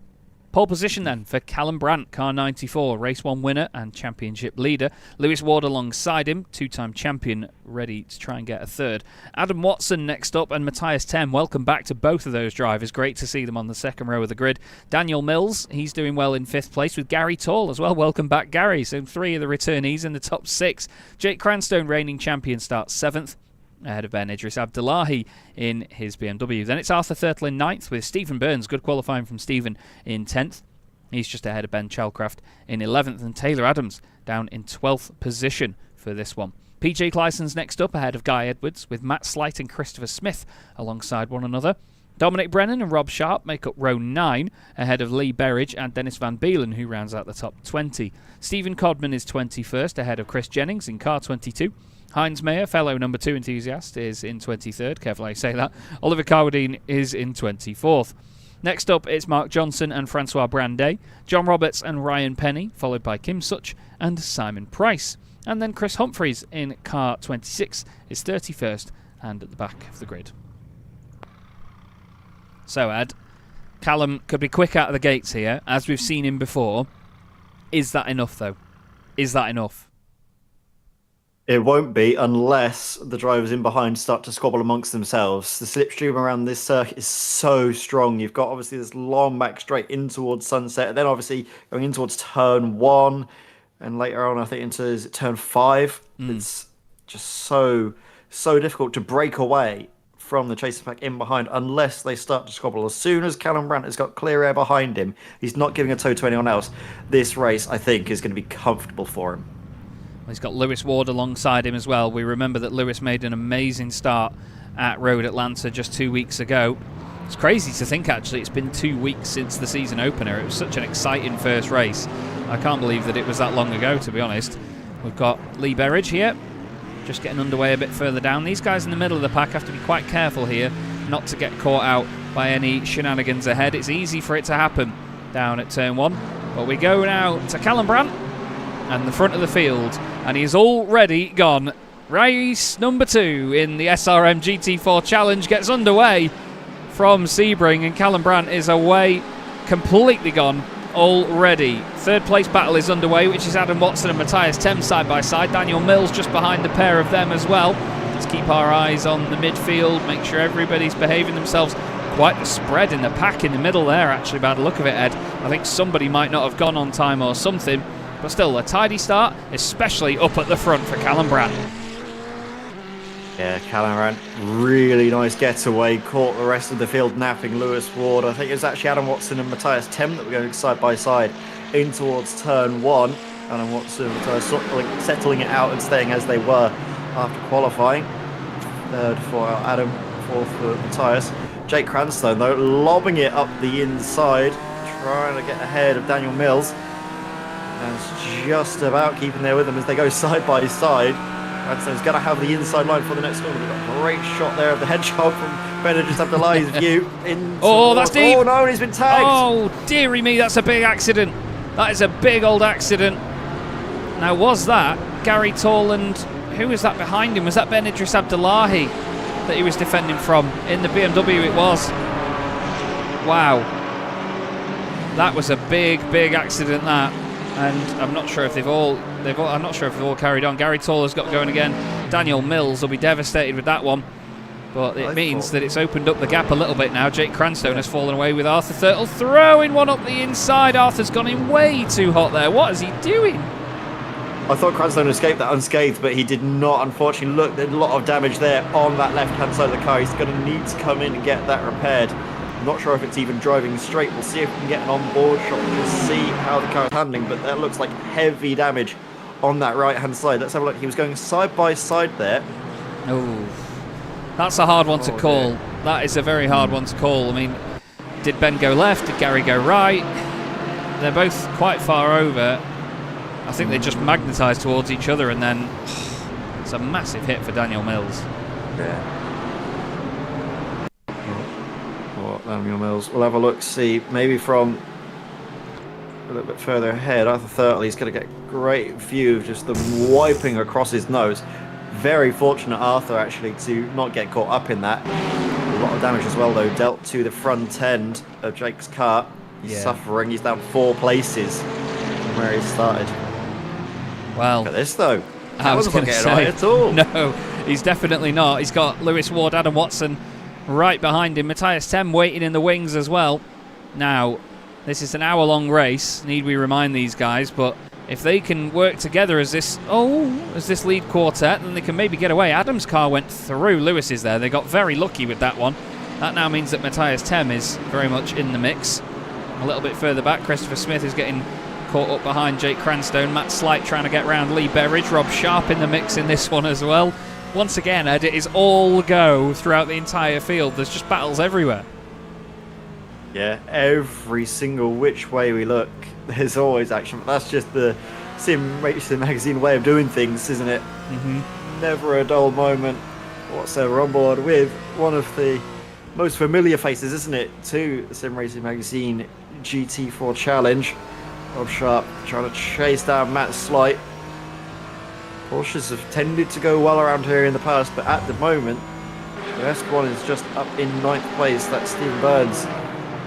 pole position then for Callum Brandt, car 94, race 1 winner and championship leader. Lewis Ward alongside him, 2-time champion, ready to try and get a third. Adam Watson next up and Matthias Tem. Welcome back to both of those drivers. Great to see them on the second row of the grid. Daniel Mills, he's doing well in 5th place with Gary Tall as well. Welcome back, Gary. So 3 of the returnees in the top 6. Jake Cranstone, reigning champion, starts 7th. Ahead of Ben Idris Abdullahi in his BMW. Then it's Arthur Thurtle in 9th with Stephen Burns. Good qualifying from Stephen in 10th. He's just ahead of Ben Chalcraft in 11th, and Taylor Adams down in 12th position for this one. PJ Clyson's next up ahead of Guy Edwards, with Matt Slight and Christopher Smith alongside one another. Dominic Brennan and Rob Sharp make up row 9 ahead of Lee Berridge and Dennis Van Beelen, who rounds out the top 20. Stephen Codman is 21st ahead of Chris Jennings in car 22. Heinz Mayer, fellow number 2 enthusiast, is in 23rd. Careful how you say that. Oliver Carwadine is in 24th. Next up, it's Mark Johnson and Francois Brandet, John Roberts and Ryan Penny, followed by Kim Such and Simon Price. And then Chris Humphreys in car 26 is 31st and at the back of the grid. So, Ed, Callum could be quick out of the gates here, as we've seen him before. Is that enough, though? Is that enough? It won't be unless the drivers in behind start to squabble amongst themselves. The slipstream around this circuit is so strong. You've got obviously this long back straight in towards Sunset, and then obviously going in towards turn 1, and later on I think into turn 5. It's just so difficult to break away from the chasing pack in behind unless they start to squabble. As soon as Callum Brandt has got clear air behind him, he's not giving a toe to anyone else. This race, I think, is going to be comfortable for him. He's got Lewis Ward alongside him as well. We remember that Lewis made an amazing start at Road Atlanta just 2 weeks ago. It's crazy to think, actually, it's been 2 weeks since the season opener. It was such an exciting first race. I can't believe that it was that long ago, to be honest. We've got Lee Berridge here, just getting underway a bit further down. These guys in the middle of the pack have to be quite careful here not to get caught out by any shenanigans ahead. It's easy for it to happen down at turn 1. But we go now to Callum Brandt and the front of the field, and he's already gone. Race number 2 in the SRM GT4 Challenge gets underway from Sebring, and Callum Brandt is away, completely gone already. Third place battle is underway, which is Adam Watson and Matthias Thames side by side. Daniel Mills just behind the pair of them as well. Let's keep our eyes on the midfield, make sure everybody's behaving themselves. Quite the spread in the pack in the middle there, actually, by the look of it, Ed. I think somebody might not have gone on time or something, but still a tidy start, especially up at the front for Callum Brandt. Yeah, Callum Brandt, really nice getaway, caught the rest of the field napping Lewis Ward. I think it was actually Adam Watson and Matthias Thames that were going side by side in towards turn 1. Adam Watson and Matthias settling it out and staying as they were after qualifying. Third for Adam, fourth for Matthias. Jake Cranstone, though, lobbing it up the inside, trying to get ahead of Daniel Mills. And it's just about keeping there with them as they go side by side. Cranstone's going to have the inside line for the next one. We've got a great shot there of the hedgehog from Benedict Abdullahi's view. Oh, that's deep. Oh, no, and he's been tagged. Oh, dearie me, that's a big accident. That is a big old accident. Now, was that Gary Torland? Who was that behind him? Was that Ben Idris Abdullahi that he was defending from? In the BMW it was. Wow. That was a big accident, that. And I'm not sure if they've all carried on. Gary Toller's got going again. Daniel Mills will be devastated with that one. But it means that it's opened up the gap a little bit now. Jake Cranstone has fallen away with Arthur Thurtle throwing one up the inside. Arthur's gone in way too hot there. What is he doing? I thought Cranstone escaped that unscathed, but he did not, unfortunately. Look, there's a lot of damage there on that left-hand side of the car. He's going to need to come in and get that repaired. I'm not sure if it's even driving straight. We'll see if we can get an on-board shot to see how the car is handling, but that looks like heavy damage on that right-hand side. Let's have a look. He was going side by side there. Oh, that's a hard one to call. That is a very hard one to call. I mean, did Ben go left? Did Gary go right? They're both quite far over. I think they just magnetised towards each other, and then it's a massive hit for Daniel Mills. Yeah. Daniel Mills. We'll have a look, see, maybe from a little bit further ahead. Arthur Thurtle, he's going to get a great view of just them wiping across his nose. Very fortunate, Arthur, actually, to not get caught up in that. A lot of damage as well, though, dealt to the front end of Jake's car. He's suffering. He's down 4 places from where he started. Well, look at this, though. I was going to say, right at all. No, he's definitely not. He's got Lewis Ward, Adam Watson right behind him. Matthias Thames waiting in the wings as well. Now, this is an hour-long race, need we remind these guys, but if they can work together as this lead quartet, then they can maybe get away. Adam's car went through Lewis's there. They got very lucky with that one. That now means that Matthias Thames is very much in the mix. A little bit further back, Christopher Smith is getting caught up behind Jake Cranstone. Matt Slight trying to get round Lee Berridge. Rob Sharp in the mix in this one as well. Once again, Ed, it is all go throughout the entire field. There's just battles everywhere. Yeah, every single which way we look, there's always action. But that's just the Sim Racing Magazine way of doing things, isn't it? Never a dull moment whatsoever. On board with one of the most familiar faces, isn't it, to the Sim Racing Magazine GT4 Challenge. Rob Sharp trying to chase down Matt Slight. Porsches have tended to go well around here in the past, but at the moment, the best one is just up in 9th place. That's Stephen Burns.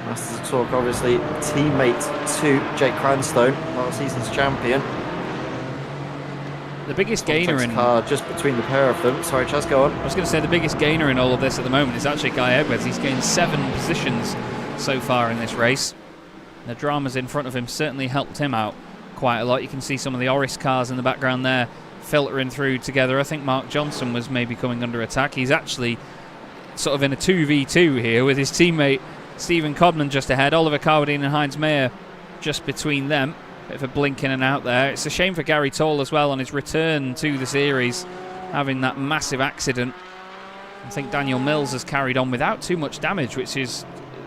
Masters of Talk, obviously, teammate to Jake Cranstone, last season's champion. The biggest gainer in... car just between the pair of them. Sorry, Chaz, go on. I was going to say the biggest gainer in all of this at the moment is actually Guy Edwards. He's gained 7 positions so far in this race. The dramas in front of him certainly helped him out quite a lot. You can see some of the Orris cars in the background there filtering through together. I think Mark Johnson was maybe coming under attack. He's actually sort of in a 2v2 here with his teammate Stephen Codman just ahead. Oliver Carwadine and Heinz Mayer just between them. Bit of a blink in and out there. It's a shame for Gary Toll as well on his return to the series, having that massive accident. I think Daniel Mills has carried on without too much damage, which is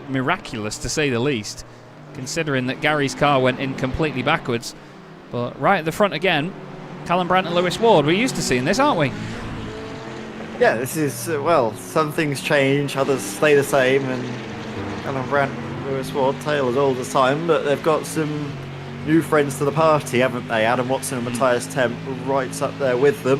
miraculous to say the least, considering that Gary's car went in completely backwards. But right at the front again, Callum Brandt and Lewis Ward. We're used to seeing this, aren't we? Yeah, this is, well, some things change, others stay the same, and Callum Brandt, Lewis Ward, tale as old as time, but they've got some new friends to the party, haven't they? Adam Watson and Matthias Temp right up there with them.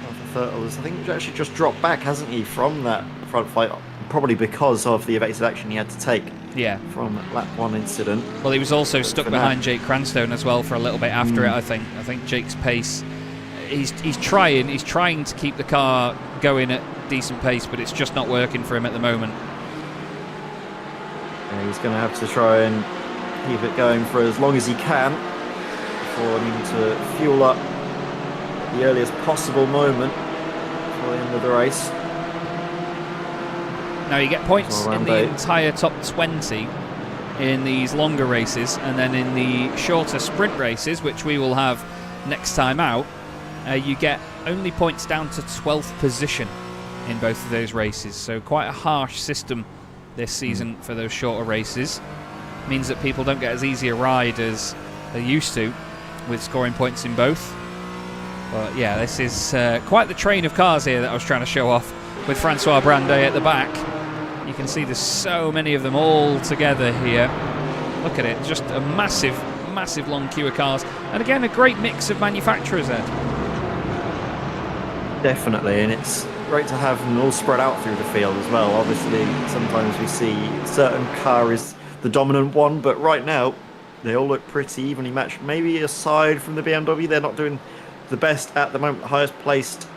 Arthur Thurtles, I think he's actually just dropped back, hasn't he, from that front fight, probably because of the evasive action he had to take. Yeah. From lap 1 incident. Well, he was also stuck behind Jake Cranstone as well for a little bit after it, I think. I think Jake's pace, he's trying to keep the car going at decent pace, but it's just not working for him at the moment. Yeah, he's going to have to try and keep it going for as long as he can before needing to fuel up at the earliest possible moment for the end of the race. Now you get points in the entire top 20 in these longer races, and then in the shorter sprint races, which we will have next time out, you get only points down to 12th position in both of those races. So quite a harsh system this season for those shorter races. Means that people don't get as easy a ride as they used to with scoring points in both. But yeah, this is quite the train of cars here that I was trying to show off with Francois Brandet at the back. You can see there's so many of them all together here. Look at it, just a massive, massive long queue of cars. And again, a great mix of manufacturers there. Definitely, and it's great to have them all spread out through the field as well. Obviously, sometimes we see a certain car is the dominant one, but right now, they all look pretty evenly matched. Maybe aside from the BMW, they're not doing the best at the moment. The highest placed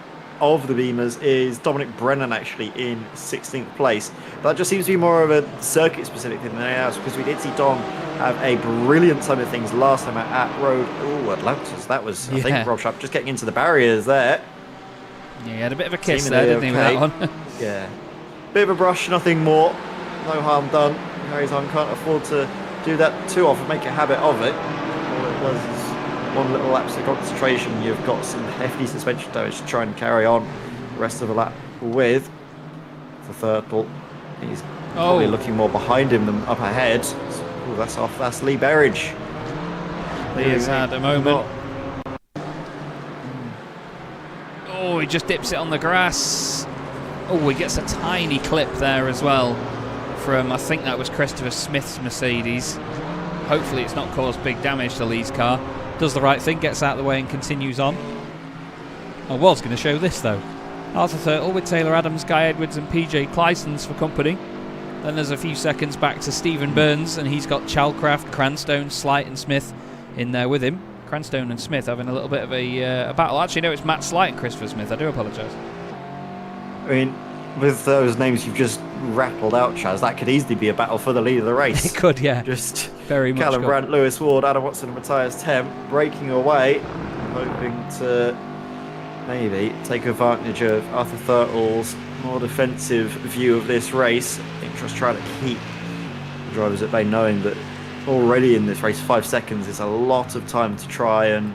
of the Beamers is Dominic Brennan, actually, in 16th place. That just seems to be more of a circuit-specific thing than anything else, because we did see Dom have a brilliant time of things last time at Road Atlantis. That was, I think, Rob Sharp just getting into the barriers there. Yeah, he had a bit of a kiss there, didn't he, with that one? Yeah. Bit of a brush, nothing more. No harm done. Harry's on can't afford to do that too often, make a habit of it. All it was is one little lapse of concentration. You've got some hefty suspension damage to try and carry on the rest of the lap with. For Thurtle, he's probably looking more behind him than up ahead. Ooh, that's off. That's Lee Berridge. Lee has had a moment. Oh, he just dips it on the grass. Oh, he gets a tiny clip there as well from, I think that was Christopher Smith's Mercedes. Hopefully it's not caused big damage to Lee's car. Does the right thing, gets out of the way and continues on. I was going to show this though. Arthur Thurtle with Taylor Adams, Guy Edwards and PJ Clysons for company. Then there's a few seconds back to Stephen Burns, and he's got Chalcraft, Cranstone, Slight and Smith in there with him. Cranstone and Smith having a little bit of a battle. Actually, no, it's Matt Slight and Christopher Smith. I do apologise. I mean, with those names you've just rattled out, Chaz, that could easily be a battle for the lead of the race. It could, yeah. Just very much. Callum Brandt, Lewis Ward, Adam Watson and Matthias Temp breaking away, hoping to maybe take advantage of Arthur Thurtle's more defensive view of this race. I think just trying to keep drivers at bay, knowing that already in this race 5 seconds is a lot of time to try and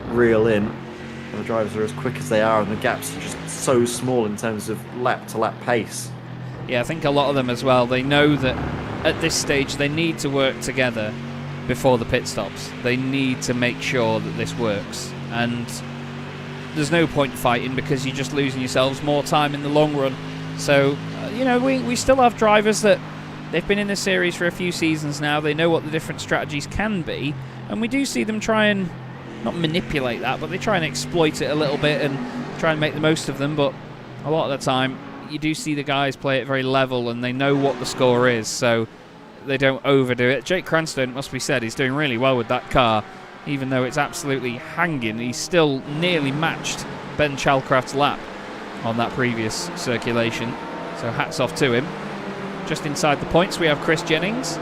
reel in. And the drivers are as quick as they are, and the gaps are just so small in terms of lap to lap pace. Yeah, I think a lot of them as well, they know that at this stage they need to work together before the pit stops. They need to make sure that this works, and there's no point fighting because you're just losing yourselves more time in the long run. So, we still have drivers that they've been in this series for a few seasons now. They know what the different strategies can be, and we do see them try and not manipulate that, but they try and exploit it a little bit and try and make the most of them. But a lot of the time you do see the guys play it very level, and they know what the score is, so they don't overdo it. Jake Cranstone, it must be said, he's doing really well with that car. Even though it's absolutely hanging, he's still nearly matched Ben Chalcraft's lap on that previous circulation, so hats off to him. Just inside the points we have Chris Jennings.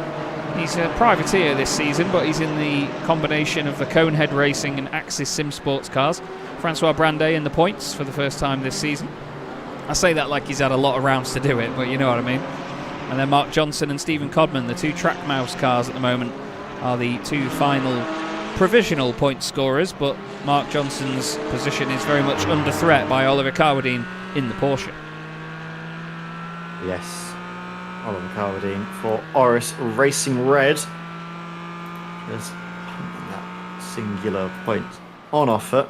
He's a privateer this season, but he's in the combination of the Conehead Racing and Axis Sim Sports cars. Francois Brandet in the points for the first time this season. I say that like he's had a lot of rounds to do it, but you know what I mean. And then Mark Johnson and Stephen Codman, the two Track Mouse cars at the moment, are the two final provisional point scorers, but Mark Johnson's position is very much under threat by Oliver Carwadine in the Porsche. Yes, Oliver Carwadine for Orris Racing Red. Just that singular point on offer.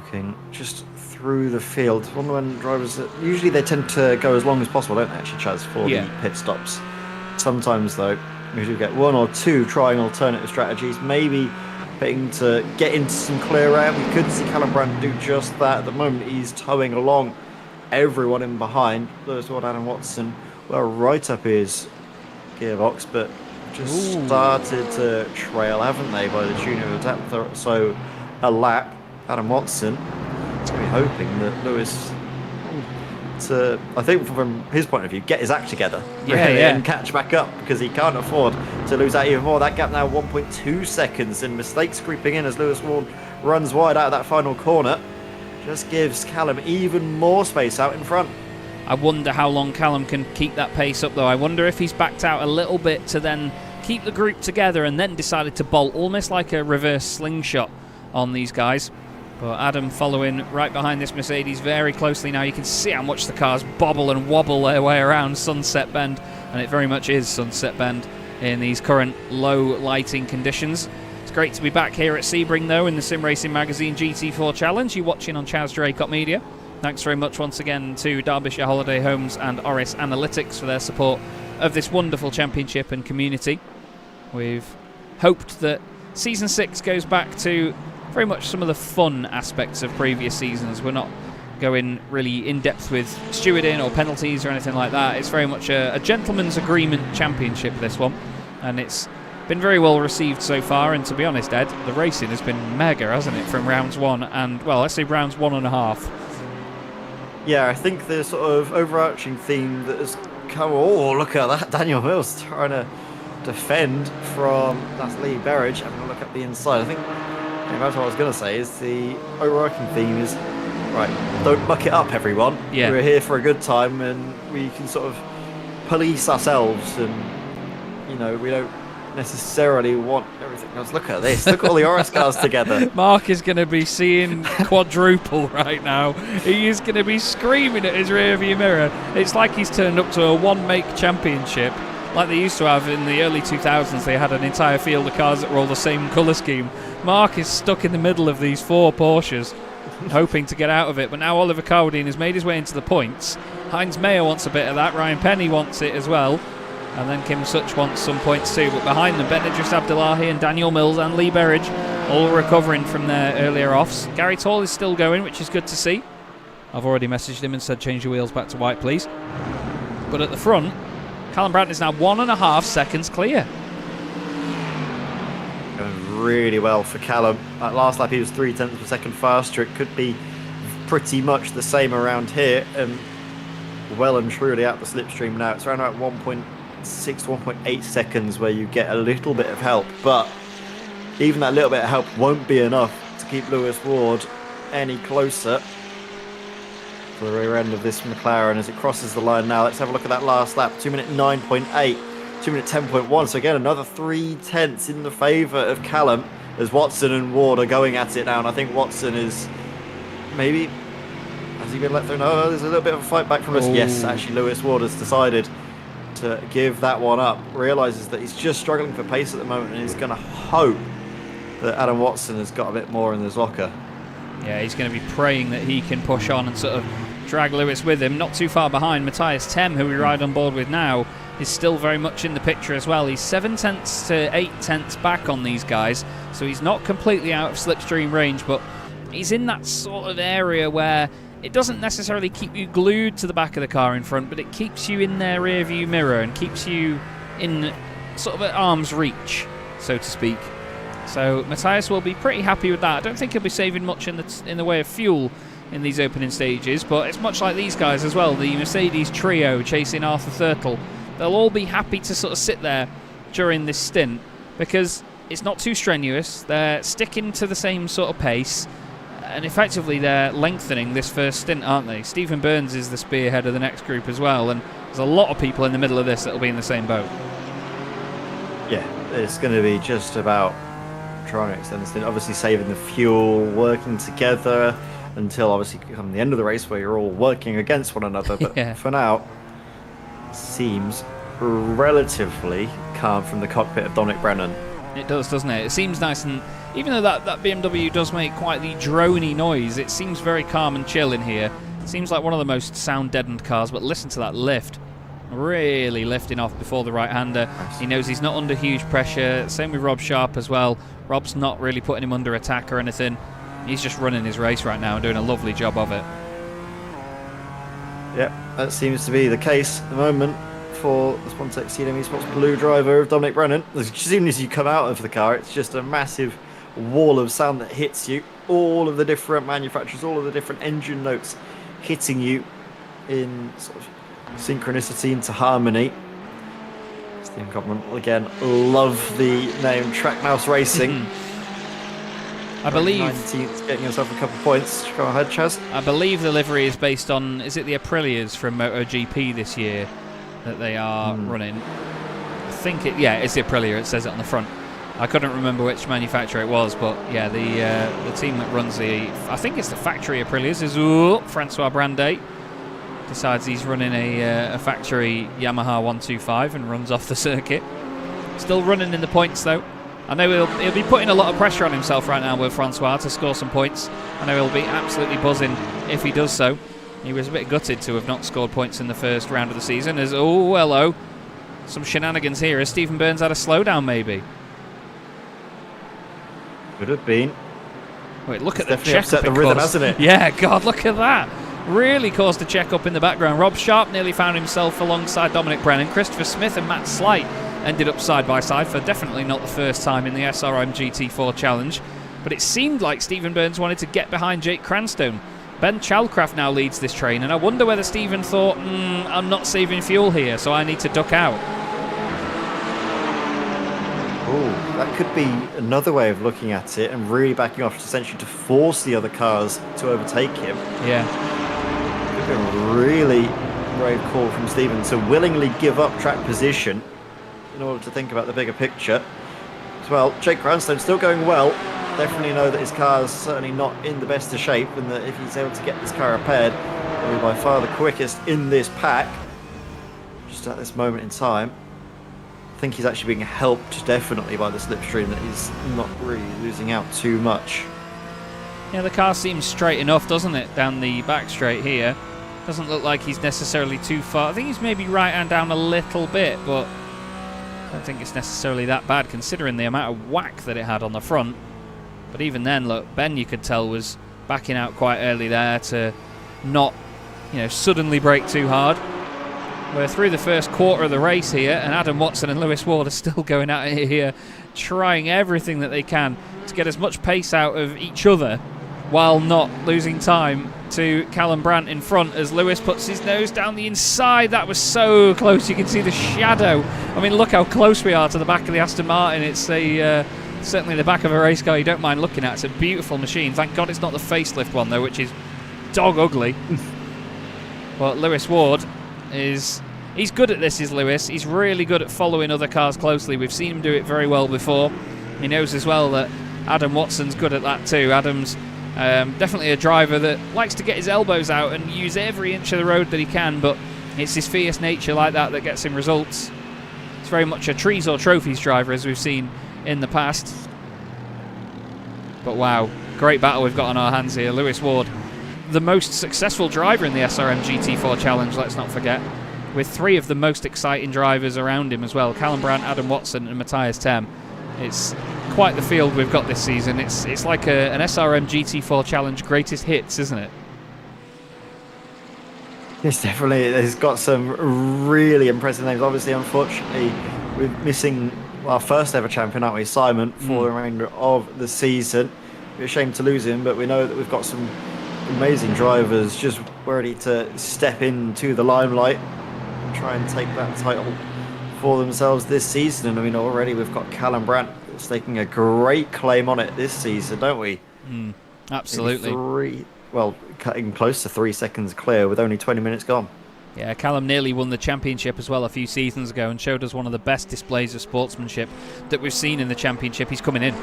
Looking just through the field. Wonder when drivers, usually they tend to go as long as possible, don't they, actually, Chaz, for the pit stops. Sometimes, though, we do get one or two trying alternative strategies, maybe hoping to get into some clear air. We could see Callum Brandt do just that. At the moment, he's towing along everyone in behind. Lewis Ward, Adam Watson, well, right up his gearbox, but just started to trail, haven't they, by the tune of a depth or so a lap. Adam Watson is going to be hoping that Lewis, to, I think from his point of view, get his act together and catch back up, because he can't afford to lose out even more. That gap now 1.2 seconds, and mistakes creeping in as Lewis Ward runs wide out of that final corner. Just gives Callum even more space out in front. I wonder how long Callum can keep that pace up, though. I wonder if he's backed out a little bit to then keep the group together and then decided to bolt, almost like a reverse slingshot on these guys. But Adam following right behind this Mercedes very closely now. You can see how much the cars bobble and wobble their way around Sunset Bend, and it very much is Sunset Bend in these current low lighting conditions. It's great to be back here at Sebring, though, in the Sim Racing Magazine GT4 Challenge. You're watching on Chaz Draycott Media. Thanks very much once again to Derbyshire Holiday Homes and Orris Analytics for their support of this wonderful championship and community. We've hoped that Season 6 goes back to very much some of the fun aspects of previous seasons. We're not going really in-depth with stewarding or penalties or anything like that. It's very much a gentleman's agreement championship, this one. And it's been very well received so far. And to be honest, Ed, the racing has been mega, hasn't it, from rounds 1 and, well, let's say rounds 1.5. Yeah, I think the sort of overarching theme that has come... Oh, look at that. Daniel Mills trying to defend from... That's Lee Berridge having a look at the inside. I think... That's what I was going to say, is the overarching theme is, right, don't muck it up, everyone. Yeah. We're here for a good time, and we can sort of police ourselves, and, you know, we don't necessarily want everything else. Look at this. Look at all the Orris cars together. Mark is going to be seeing quadruple right now. He is going to be screaming at his rearview mirror. It's like he's turned up to a one-make championship. Like they used to have in the early 2000s, they had an entire field of cars that were all the same colour scheme. Mark is stuck in the middle of these 4 Porsches, hoping to get out of it. But now Oliver Carwadine has made his way into the points. Heinz Mayer wants a bit of that. Ryan Penny wants it as well. And then Kim Such wants some points too. But behind them, Ben Idris Abdullahi and Daniel Mills and Lee Berridge all recovering from their earlier offs. Gary Tall is still going, which is good to see. I've already messaged him and said change your wheels back to white, please. But at the front, Callum Brandt is now 1.5 seconds clear. Going really well for Callum. That last lap he was 0.3 of a second faster. It could be pretty much the same around here, and well and truly out the slipstream now. It's around about 1.6, 1.8 seconds where you get a little bit of help, but even that little bit of help won't be enough to keep Lewis Ward any closer. for the rear end of this McLaren as it crosses the line now. Let's have a look at that last lap. 2 minute 9.8, 2 minute 10.1. So again, another 3/10 in the favour of Callum as Watson and Ward are going at it now. And I think Watson is maybe, has he been let through? No, there's a little bit of a fight back from us. Ooh. Yes, actually Lewis Ward has decided to give that one up. Realises that he's just struggling for pace at the moment and he's going to hope that Adam Watson has got a bit more in his locker. Yeah, he's going to be praying that he can push on and sort of drag Lewis with him. Not too far behind. Matthias Tem, who we ride on board with now, is still very much in the picture as well. He's 7 tenths to 8 tenths back on these guys, so he's not completely out of slipstream range, but he's in that sort of area where it doesn't necessarily keep you glued to the back of the car in front, but it keeps you in their rear view mirror and keeps you in sort of at arm's reach, so to speak. So Matthias will be pretty happy with that. I don't think he'll be saving much in the way of fuel in these opening stages, but it's much like these guys as well, the Mercedes trio chasing Arthur Thurtle. They'll all be happy to sort of sit there during this stint because it's not too strenuous. They're sticking to the same sort of pace, and effectively they're lengthening this first stint, aren't they? Stephen Burns is the spearhead of the next group as well, and there's a lot of people in the middle of this that will be in the same boat. Yeah, it's going to be just about trying to extend this thing, obviously saving the fuel, working together until obviously come the end of the race where you're all working against one another. But Yeah. for now, seems relatively calm from the cockpit of Dominic Brennan. It does, doesn't it? It seems nice, and even though that BMW does make quite the drony noise, it seems very calm and chill in here. It seems like one of the most sound-deadened cars, but listen to that lift. Really lifting off before the right-hander. Nice. He knows he's not under huge pressure. Same with Rob Sharp as well. Rob's not really putting him under attack or anything. He's just running his race right now and doing a lovely job of it. Yep, that seems to be the case at the moment for the Spontex CDM Esports blue driver of Dominic Brennan. As soon as you come out of the car, it's just a massive wall of sound that hits you. All of the different manufacturers, all of the different engine notes hitting you in sort of synchronicity into harmony. Stephen Cobman, again, love the name Trackmouse Racing. I believe 19th, getting yourself a couple of points. Go ahead, Chaz. I believe the livery is based on, is it the Aprilias from MotoGP this year that they are running? I think it's the Aprilia. It says it on the front. I couldn't remember which manufacturer it was, but yeah, the team that runs I think it's the factory Aprilias is Francois Brandet. Decides he's running a factory Yamaha 125 and runs off the circuit. Still running in the points though. I know he'll be putting a lot of pressure on himself right now with Francois to score some points. I know he'll be absolutely buzzing if he does so. He was a bit gutted to have not scored points in the first round of the season as, hello, some shenanigans here. Has Stephen Burns had a slowdown maybe? Could have been. Wait, look at the Definitely check upset up the it rhythm, caused. hasn't it? Yeah, God, look at that. Really caused a check up in the background. Rob Sharp nearly found himself alongside Dominic Brennan. Christopher Smith and Matt Slight ended up side by side for definitely not the first time in the SRM GT4 challenge. But it seemed like Stephen Burns wanted to get behind Jake Cranstone. Ben Chalcraft now leads this train, and I wonder whether Stephen thought, I'm not saving fuel here, so I need to duck out. Oh, that could be another way of looking at it and really backing off essentially to force the other cars to overtake him. Yeah. Could be a really brave call from Stephen to willingly give up track position in order to think about the bigger picture. As well, Jake Cranstone still going well. Definitely know that his car's certainly not in the best of shape, and that if he's able to get this car repaired, he'll be by far the quickest in this pack. Just at this moment in time, I think he's actually being helped definitely by the slipstream, that he's not really losing out too much. Yeah, the car seems straight enough, doesn't it, down the back straight here. Doesn't look like he's necessarily too far. I think he's maybe right hand down a little bit, but I don't think it's necessarily that bad considering the amount of whack that it had on the front. But even then, look, Ben, you could tell, was backing out quite early there to not, suddenly brake too hard. We're through the first quarter of the race here, and Adam Watson and Lewis Ward are still going at it here, trying everything that they can to get as much pace out of each other while not losing time to Callum Brandt in front as Lewis puts his nose down the inside. That was so close. You can see the shadow. I mean, look how close we are to the back of the Aston Martin. It's certainly the back of a race car you don't mind looking at. It's a beautiful machine. Thank God it's not the facelift one, though, which is dog ugly. But Lewis Ward he's good at this, is Lewis. He's really good at following other cars closely. We've seen him do it very well before. He knows as well that Adam Watson's good at that too. Adam's definitely a driver that likes to get his elbows out and use every inch of the road that he can, but it's his fierce nature like that that gets him results. It's very much a trees or trophies driver, as we've seen in the past. But wow, great battle we've got on our hands here. Lewis Ward, the most successful driver in the SRM GT4 Challenge, let's not forget, with 3 of the most exciting drivers around him as well. Callum Brandt, Adam Watson and Matthias Tem. It's quite the field we've got this season. It's like an SRM GT4 Challenge greatest hits, isn't it? It's definitely, it's got some really impressive names. Obviously, unfortunately, we're missing our first ever champion, aren't we, Simon, for the remainder of the season. We're ashamed to lose him, but we know that we've got some amazing drivers just ready to step into the limelight and try and take that title for themselves this season. And I mean, already we've got Callum Brandt staking a great claim on it this season, don't we? Absolutely. Cutting close to 3 seconds clear with only 20 minutes gone. Yeah, Callum nearly won the championship as well a few seasons ago and showed us one of the best displays of sportsmanship that we've seen in the championship. He's coming in.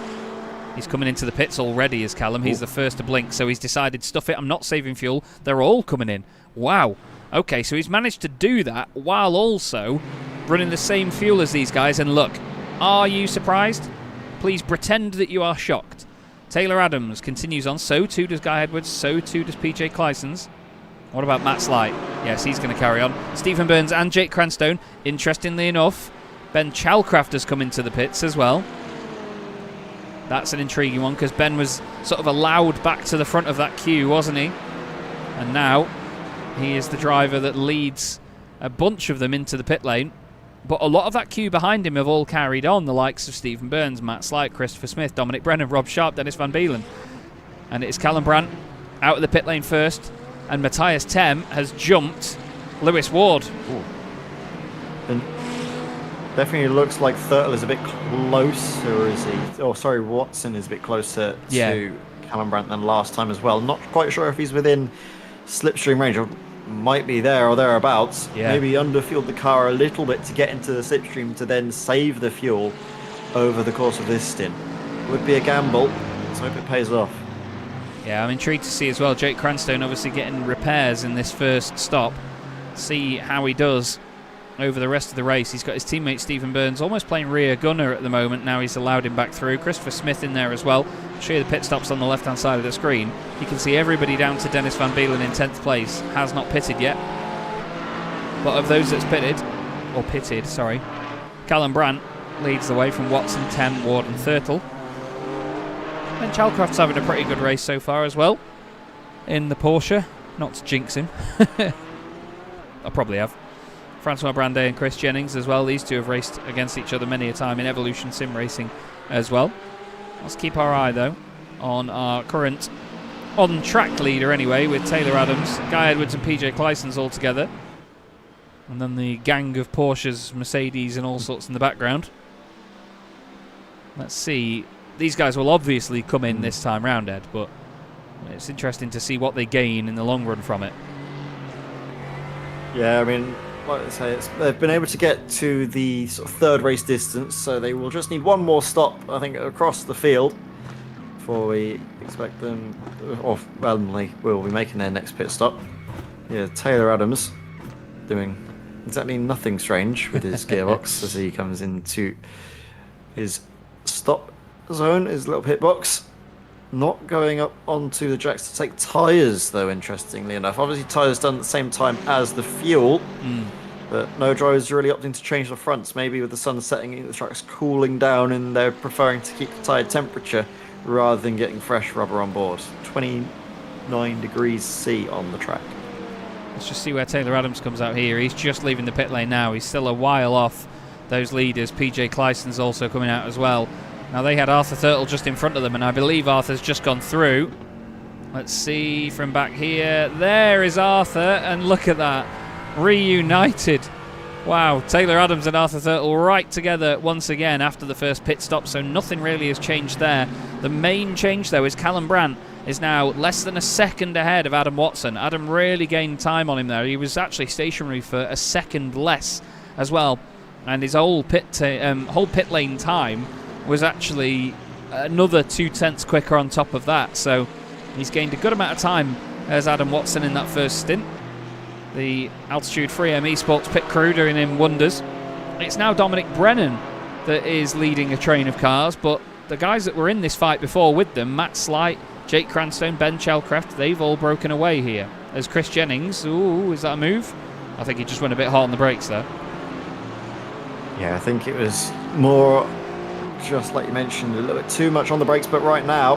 He's coming into the pits already, is Callum. He's the first to blink, so he's decided, stuff it, I'm not saving fuel. They're all coming in. Wow. Okay, so he's managed to do that while also running the same fuel as these guys. And look, are you surprised? Please pretend that you are shocked. Taylor Adams continues on. So too does Guy Edwards. So too does PJ Clysons. What about Matt Slight? Yes, he's going to carry on. Stephen Burns and Jake Cranstone. Interestingly enough, Ben Chalcraft has come into the pits as well. That's an intriguing one because Ben was sort of allowed back to the front of that queue, wasn't he? And now he is the driver that leads a bunch of them into the pit lane. But a lot of that queue behind him have all carried on, the likes of Stephen Burns, Matt Slight, Christopher Smith, Dominic Brennan, Rob Sharp, Dennis Van Beelen. And it's Callum Brandt out of the pit lane first. And Matthias Tem has jumped Lewis Ward. Ooh. And definitely looks like Thurtle is a bit closer, is he? Oh, sorry, Watson is a bit closer to Callum Brandt than last time as well. Not quite sure if he's within slipstream range, or might be there or thereabouts. Yeah. Maybe underfueled the car a little bit to get into the slipstream to then save the fuel over the course of this stint. Would be a gamble. Let's hope it pays off. Yeah, I'm intrigued to see as well. Jake Cranstone obviously getting repairs in this first stop. See how he does over the rest of the race. He's got his teammate Stephen Burns almost playing rear gunner at the moment. Now he's allowed him back through. Christopher Smith in there as well. I'll show you the pit stops on the left-hand side of the screen. You can see everybody down to Dennis Van Beelen in 10th place. Has not pitted yet. But of those that's pitted, sorry, Callum Brandt leads the way from Watson, Tem, Ward and Thurtle. And Chalcraft's having a pretty good race so far as well in the Porsche. Not to jinx him. I probably have. Francois Brandet and Chris Jennings as well. These two have raced against each other many a time in Evolution Sim Racing as well. Let's keep our eye, though, on our current on-track leader anyway, with Taylor Adams, Guy Edwards and PJ Clysons all together. And then the gang of Porsches, Mercedes and all sorts in the background. Let's see. These guys will obviously come in this time round, Ed, but it's interesting to see what they gain in the long run from it. Yeah, I mean, like I say, they've been able to get to the sort of third race distance, so they will just need one more stop, I think, across the field before we expect them, or randomly will be making their next pit stop. Yeah, Taylor Adams doing exactly nothing strange with his gearbox as he comes into his stop zone, his little pit box. Not going up onto the tracks to take tyres, though, interestingly enough. Obviously, tyres done at the same time as the fuel, but no drivers really opting to change the fronts. Maybe with the sun setting, the track's cooling down and they're preferring to keep the tyre temperature rather than getting fresh rubber on board. 29 degrees C on the track. Let's just see where Taylor Adams comes out here. He's just leaving the pit lane now. He's still a while off those leaders. PJ Clyson's also coming out as well. Now, they had Arthur Thurtle just in front of them, and I believe Arthur's just gone through. Let's see from back here. There is Arthur, and look at that. Reunited. Wow, Taylor Adams and Arthur Thurtle right together once again after the first pit stop, so nothing really has changed there. The main change, though, is Callum Brandt is now less than a second ahead of Adam Watson. Adam really gained time on him there. He was actually stationary for a second less as well. And his whole pit lane time was actually another 0.2 quicker on top of that. So he's gained a good amount of time as Adam Watson in that first stint. The Altitude 3M Esports pit crew doing him wonders. It's now Dominic Brennan that is leading a train of cars, but the guys that were in this fight before with them, Matt Slight, Jake Cranstone, Ben Chelcraft, they've all broken away here. As Chris Jennings, ooh, is that a move? I think he just went a bit hard on the brakes there. Yeah, I think it was more, just like you mentioned, a little bit too much on the brakes, but right now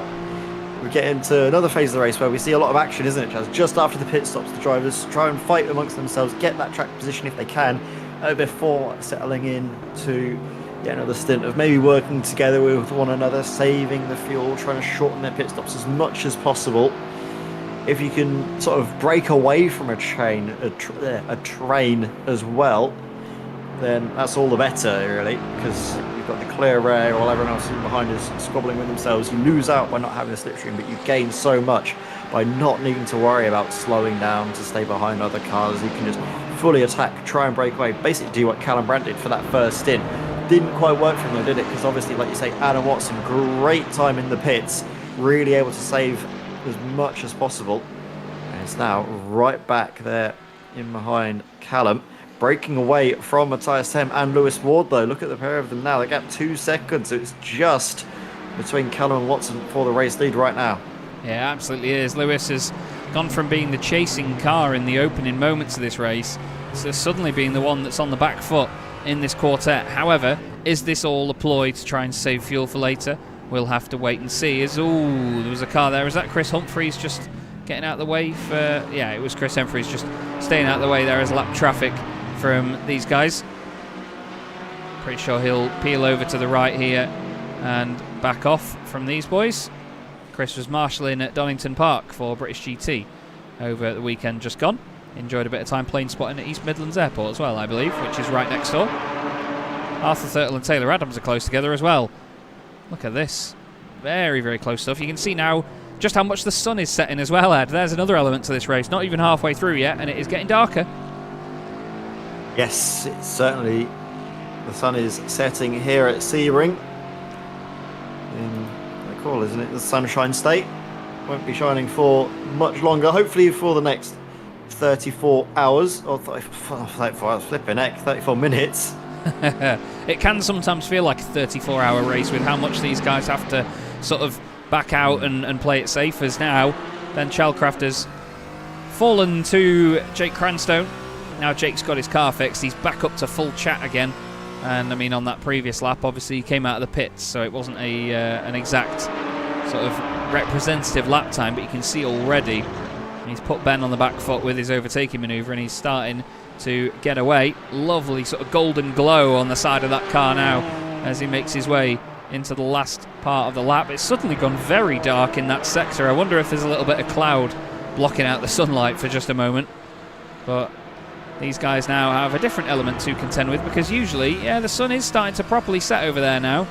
we get into another phase of the race where we see a lot of action, isn't it, Chaz? Just after the pit stops, the drivers try and fight amongst themselves, get that track position if they can, before settling in to another stint of maybe working together with one another, saving the fuel, trying to shorten their pit stops as much as possible. If you can sort of break away from a train as well, then that's all the better, really, because you've got the clear air while everyone else behind is squabbling with themselves. You lose out by not having a slipstream, but you gain so much by not needing to worry about slowing down to stay behind other cars. You can just fully attack, try and break away, basically do what Callum Brandt did for that first stint. Didn't quite work for him though, did it? Because obviously, like you say, Adam Watson, great time in the pits, really able to save as much as possible. And it's now right back there in behind Callum. Breaking away from Matthias Sem and Lewis Ward, though. Look at the pair of them now. They got 2 seconds. So it's just between Callum and Watson for the race lead right now. Yeah, absolutely is. Lewis has gone from being the chasing car in the opening moments of this race to suddenly being the one that's on the back foot in this quartet. However, is this all a ploy to try and save fuel for later? We'll have to wait and see. There was a car there. Is that Chris Humphreys just getting out of the way for... Yeah, it was Chris Humphreys just staying out of the way there as lap traffic from these guys. Pretty sure he'll peel over to the right here and back off from these boys. Chris was marshalling at Donington Park for British GT over the weekend just gone. Enjoyed a bit of time plane spotting at East Midlands Airport as well, I believe, which is right next door. Arthur Thurtle and Taylor Adams are close together as well. Look at this. Very, very close stuff. You can see now just how much the sun is setting as well, Ed. There's another element to this race. Not even halfway through yet, and it is getting darker. Yes, it's certainly. The sun is setting here at Sebring. In the call, isn't it? The Sunshine State. Won't be shining for much longer. Hopefully for the next 34 hours. Or 34 hours, flipping heck, 34 minutes. It can sometimes feel like a 34-hour race with how much these guys have to sort of back out and play it safe. As now, Ben Chelcraft has fallen to Jake Cranstone. Now Jake's got his car fixed. He's back up to full chat again. And I mean, on that previous lap, obviously he came out of the pits, so it wasn't an exact sort of representative lap time. But you can see already he's put Ben on the back foot with his overtaking manoeuvre, and he's starting to get away. Lovely sort of golden glow on the side of that car now as he makes his way into the last part of the lap. It's suddenly gone very dark in that sector. I wonder if there's a little bit of cloud blocking out the sunlight for just a moment. But these guys now have a different element to contend with, because usually, yeah, the sun is starting to properly set over there now.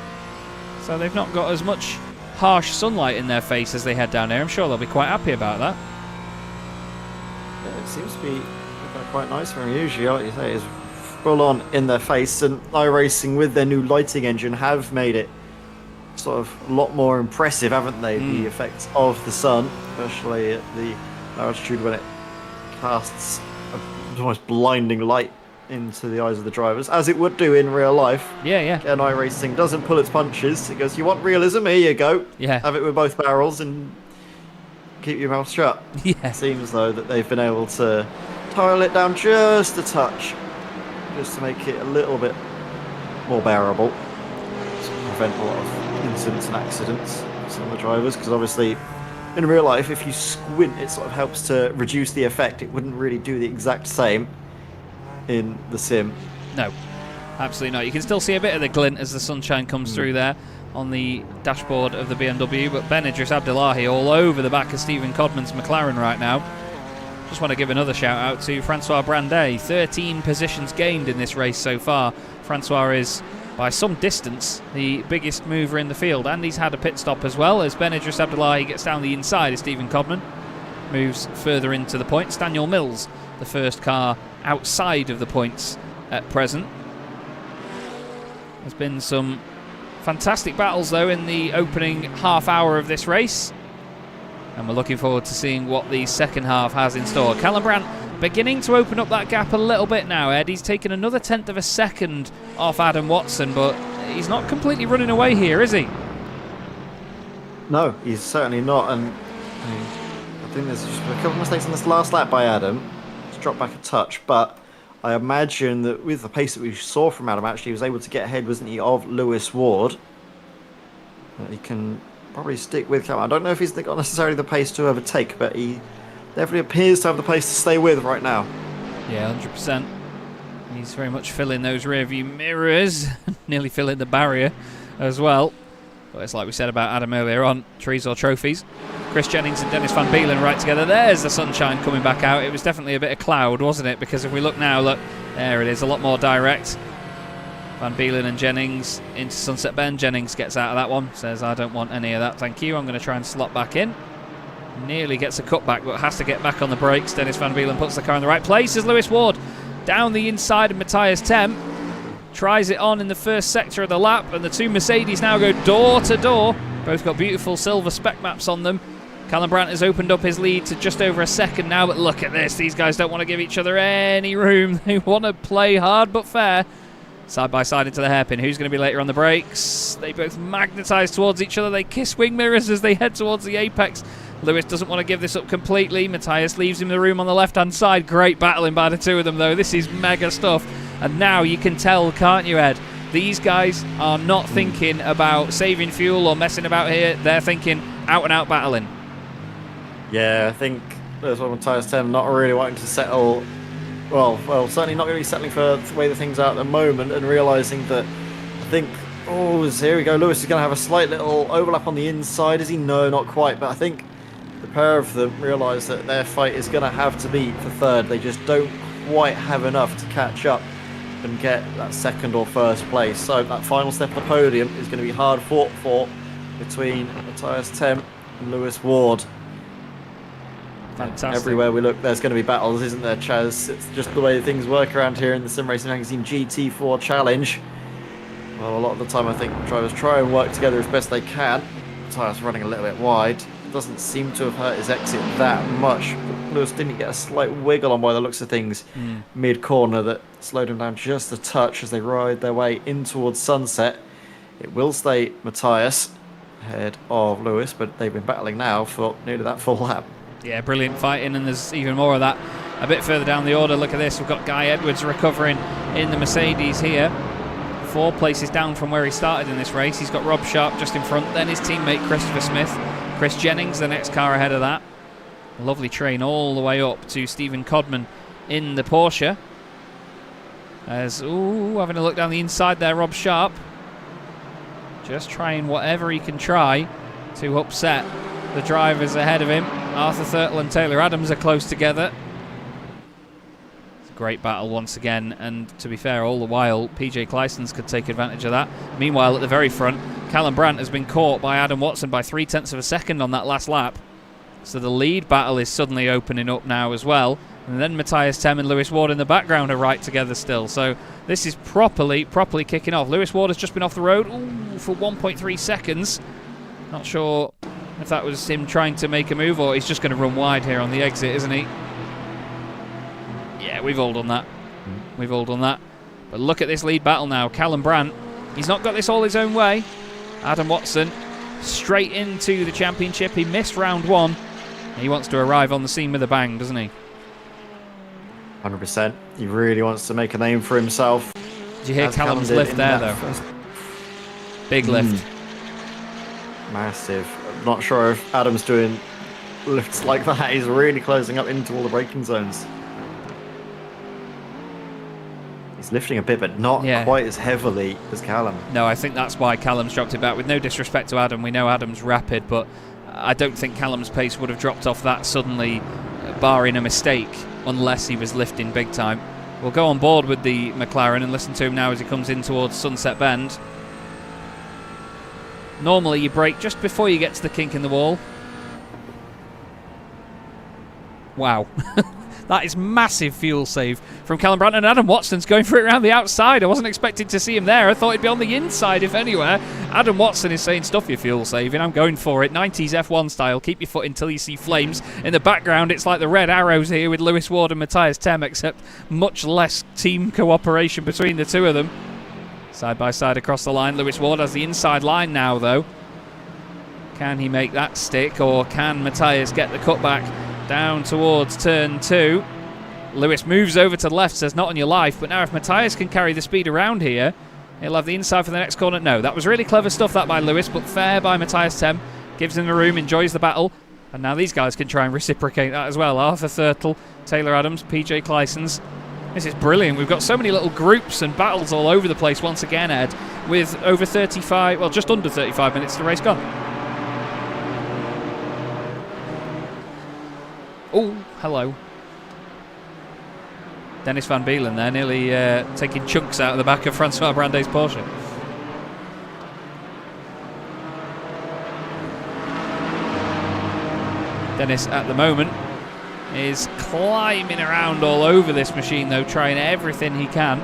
So they've not got as much harsh sunlight in their face as they head down there. I'm sure they'll be quite happy about that. Yeah, it seems to be quite nice for them. Usually, like you say, is full on in their face, and iRacing with their new lighting engine have made it sort of a lot more impressive, haven't they? The effects of the sun, especially at the altitude when it casts almost blinding light into the eyes of the drivers, as it would do in real life. Yeah. And iRacing doesn't pull its punches. It goes, you want realism? Here you go. Yeah. Have it with both barrels and keep your mouth shut. Yeah. It seems, though, that they've been able to dial it down just a touch, just to make it a little bit more bearable, to prevent a lot of incidents and accidents for some of the drivers, because obviously in real life, if you squint, it sort of helps to reduce the effect. It wouldn't really do the exact same in the sim. No, absolutely not. You can still see a bit of the glint as the sunshine comes through there on the dashboard of the BMW, but Ben Idris Abdullahi all over the back of Stephen Codman's McLaren right now. Just want to give another shout out to Francois Brandet. 13 positions gained in this race so far. Francois is by some distance, the biggest mover in the field. And he's had a pit stop as well, as Ben Idris Abdullahi gets down the inside as Stephen Codman moves further into the points. Daniel Mills, the first car outside of the points at present. There's been some fantastic battles, though, in the opening half hour of this race. And we're looking forward to seeing what the second half has in store. Callum Brandt beginning to open up that gap a little bit now, Ed. He's taken another 1/10 of a second off Adam Watson, but he's not completely running away here, is he? No, he's certainly not. And I think there's just a couple of mistakes on this last lap by Adam. He's dropped back a touch, but I imagine that with the pace that we saw from Adam, actually, he was able to get ahead, wasn't he, of Lewis Ward. He can probably stick with Callum. I don't know if he's got necessarily the pace to overtake, but he definitely appears to have the pace to stay with right now. Yeah, 100%. He's very much filling those rear-view mirrors, nearly filling the barrier as well. But it's like we said about Adam earlier on, trees or trophies. Chris Jennings and Dennis Van Beelen right together. There's the sunshine coming back out. It was definitely a bit of cloud, wasn't it? Because if we look now, look, there it is, a lot more direct. Van Beelen and Jennings into Sunset Bend. Jennings gets out of that one, says, I don't want any of that, thank you. I'm going to try and slot back in. Nearly gets a cutback, but has to get back on the brakes. Dennis Van Beelen puts the car in the right place as Lewis Ward down the inside of Matthias Tem. Tries it on in the first sector of the lap, and the two Mercedes now go door to door. Both got beautiful silver spec maps on them. Callum Brandt has opened up his lead to just over a second now, but look at this. These guys don't want to give each other any room. They want to play hard but fair. Side by side into the hairpin. Who's going to be later on the brakes? They both magnetise towards each other. They kiss wing mirrors as they head towards the apex. Lewis doesn't want to give this up completely. Matthias leaves him the room on the left-hand side. Great battling by the two of them, though. This is mega stuff. And now you can tell, can't you, Ed? These guys are not thinking about saving fuel or messing about here. They're thinking out-and-out battling. Yeah, I think there's one with Matthias Tem not really wanting to settle. Well, certainly not going to be settling for the way the things are at the moment, and realising that I think, here we go. Lewis is going to have a slight little overlap on the inside. Is he? No, not quite. But I think the pair of them realise that their fight is going to have to be for third. They just don't quite have enough to catch up and get that second or first place. So that final step of the podium is going to be hard fought for between Matthias Tem and Lewis Ward. Fantastic. Everywhere we look, there's going to be battles, isn't there, Chaz? It's just the way things work around here in the Sim Racing Magazine GT4 Challenge. Well, a lot of the time I think drivers try and work together as best they can. Matthias running a little bit wide. Doesn't seem to have hurt his exit that much. But Lewis didn't get a slight wiggle on by the looks of things mid-corner that slowed him down just a touch as they ride their way in towards Sunset. It will stay Matthias ahead of Lewis, but they've been battling now for nearly that full lap. Yeah, brilliant fighting, and there's even more of that a bit further down the order. Look at this, we've got Guy Edwards recovering in the Mercedes here. 4 places down from where he started in this race. He's got Rob Sharp just in front, then his teammate Christopher Smith. Chris Jennings, the next car ahead of that. A lovely train all the way up to Stephen Codman in the Porsche. As, having a look down the inside there, Rob Sharp. Just trying whatever he can try to upset the drivers ahead of him. Arthur Thurtle and Taylor Adams are close together. It's a great battle once again, and to be fair, all the while PJ Clysons could take advantage of that. Meanwhile, at the very front, Callum Brandt has been caught by Adam Watson by 0.3 of a second on that last lap. So the lead battle is suddenly opening up now as well. And then Matthias Tem and Lewis Ward in the background are right together still. So this is properly kicking off. Lewis Ward has just been off the road for 1.3 seconds. Not sure if that was him trying to make a move, or he's just going to run wide here on the exit, isn't he? Yeah, we've all done that. We've all done that. But look at this lead battle now. Callum Brandt, he's not got this all his own way. Adam Watson, straight into the championship. He missed round 1. He wants to arrive on the scene with a bang, doesn't he? 100%. He really wants to make a name for himself. Did you hear Callum's lift there, though? Big lift. Massive. I'm not sure if Adam's doing lifts like that. He's really closing up into all the braking zones. He's lifting a bit, but not quite as heavily as Callum. No, I think that's why Callum's dropped it back. With no disrespect to Adam, we know Adam's rapid, but I don't think Callum's pace would have dropped off that suddenly, barring a mistake, unless he was lifting big time. We'll go on board with the McLaren and listen to him now as he comes in towards Sunset Bend. Normally you brake just before you get to the kink in the wall. Wow. That is massive fuel save from Callum Brandt, and Adam Watson's going for it around the outside. I wasn't expecting to see him there. I thought he'd be on the inside, if anywhere. Adam Watson is saying, stuff your fuel saving. I'm going for it. 90s F1 style. Keep your foot until you see flames. In the background, it's like the red arrows here with Lewis Ward and Matthias Tem, except much less team cooperation between the two of them. Side by side across the line. Lewis Ward has the inside line now, though. Can he make that stick, or can Matthias get the cutback down towards turn 2? Lewis moves over to the left, says not on your life, but now if Matthias can carry the speed around here, he'll have the inside for the next corner. No, that was really clever stuff that by Lewis, but fair by Matthias Tem. Gives him the room, enjoys the battle, and now these guys can try and reciprocate that as well. Arthur Thurtle, Taylor Adams, PJ Clysons. This is brilliant. We've got so many little groups and battles all over the place once again, Ed, with over 35, well, just under 35 minutes to race gone. Oh, hello. Dennis Van Beelen there, nearly taking chunks out of the back of Francois Brandet's Porsche. Dennis, at the moment, is climbing around all over this machine, though, trying everything he can.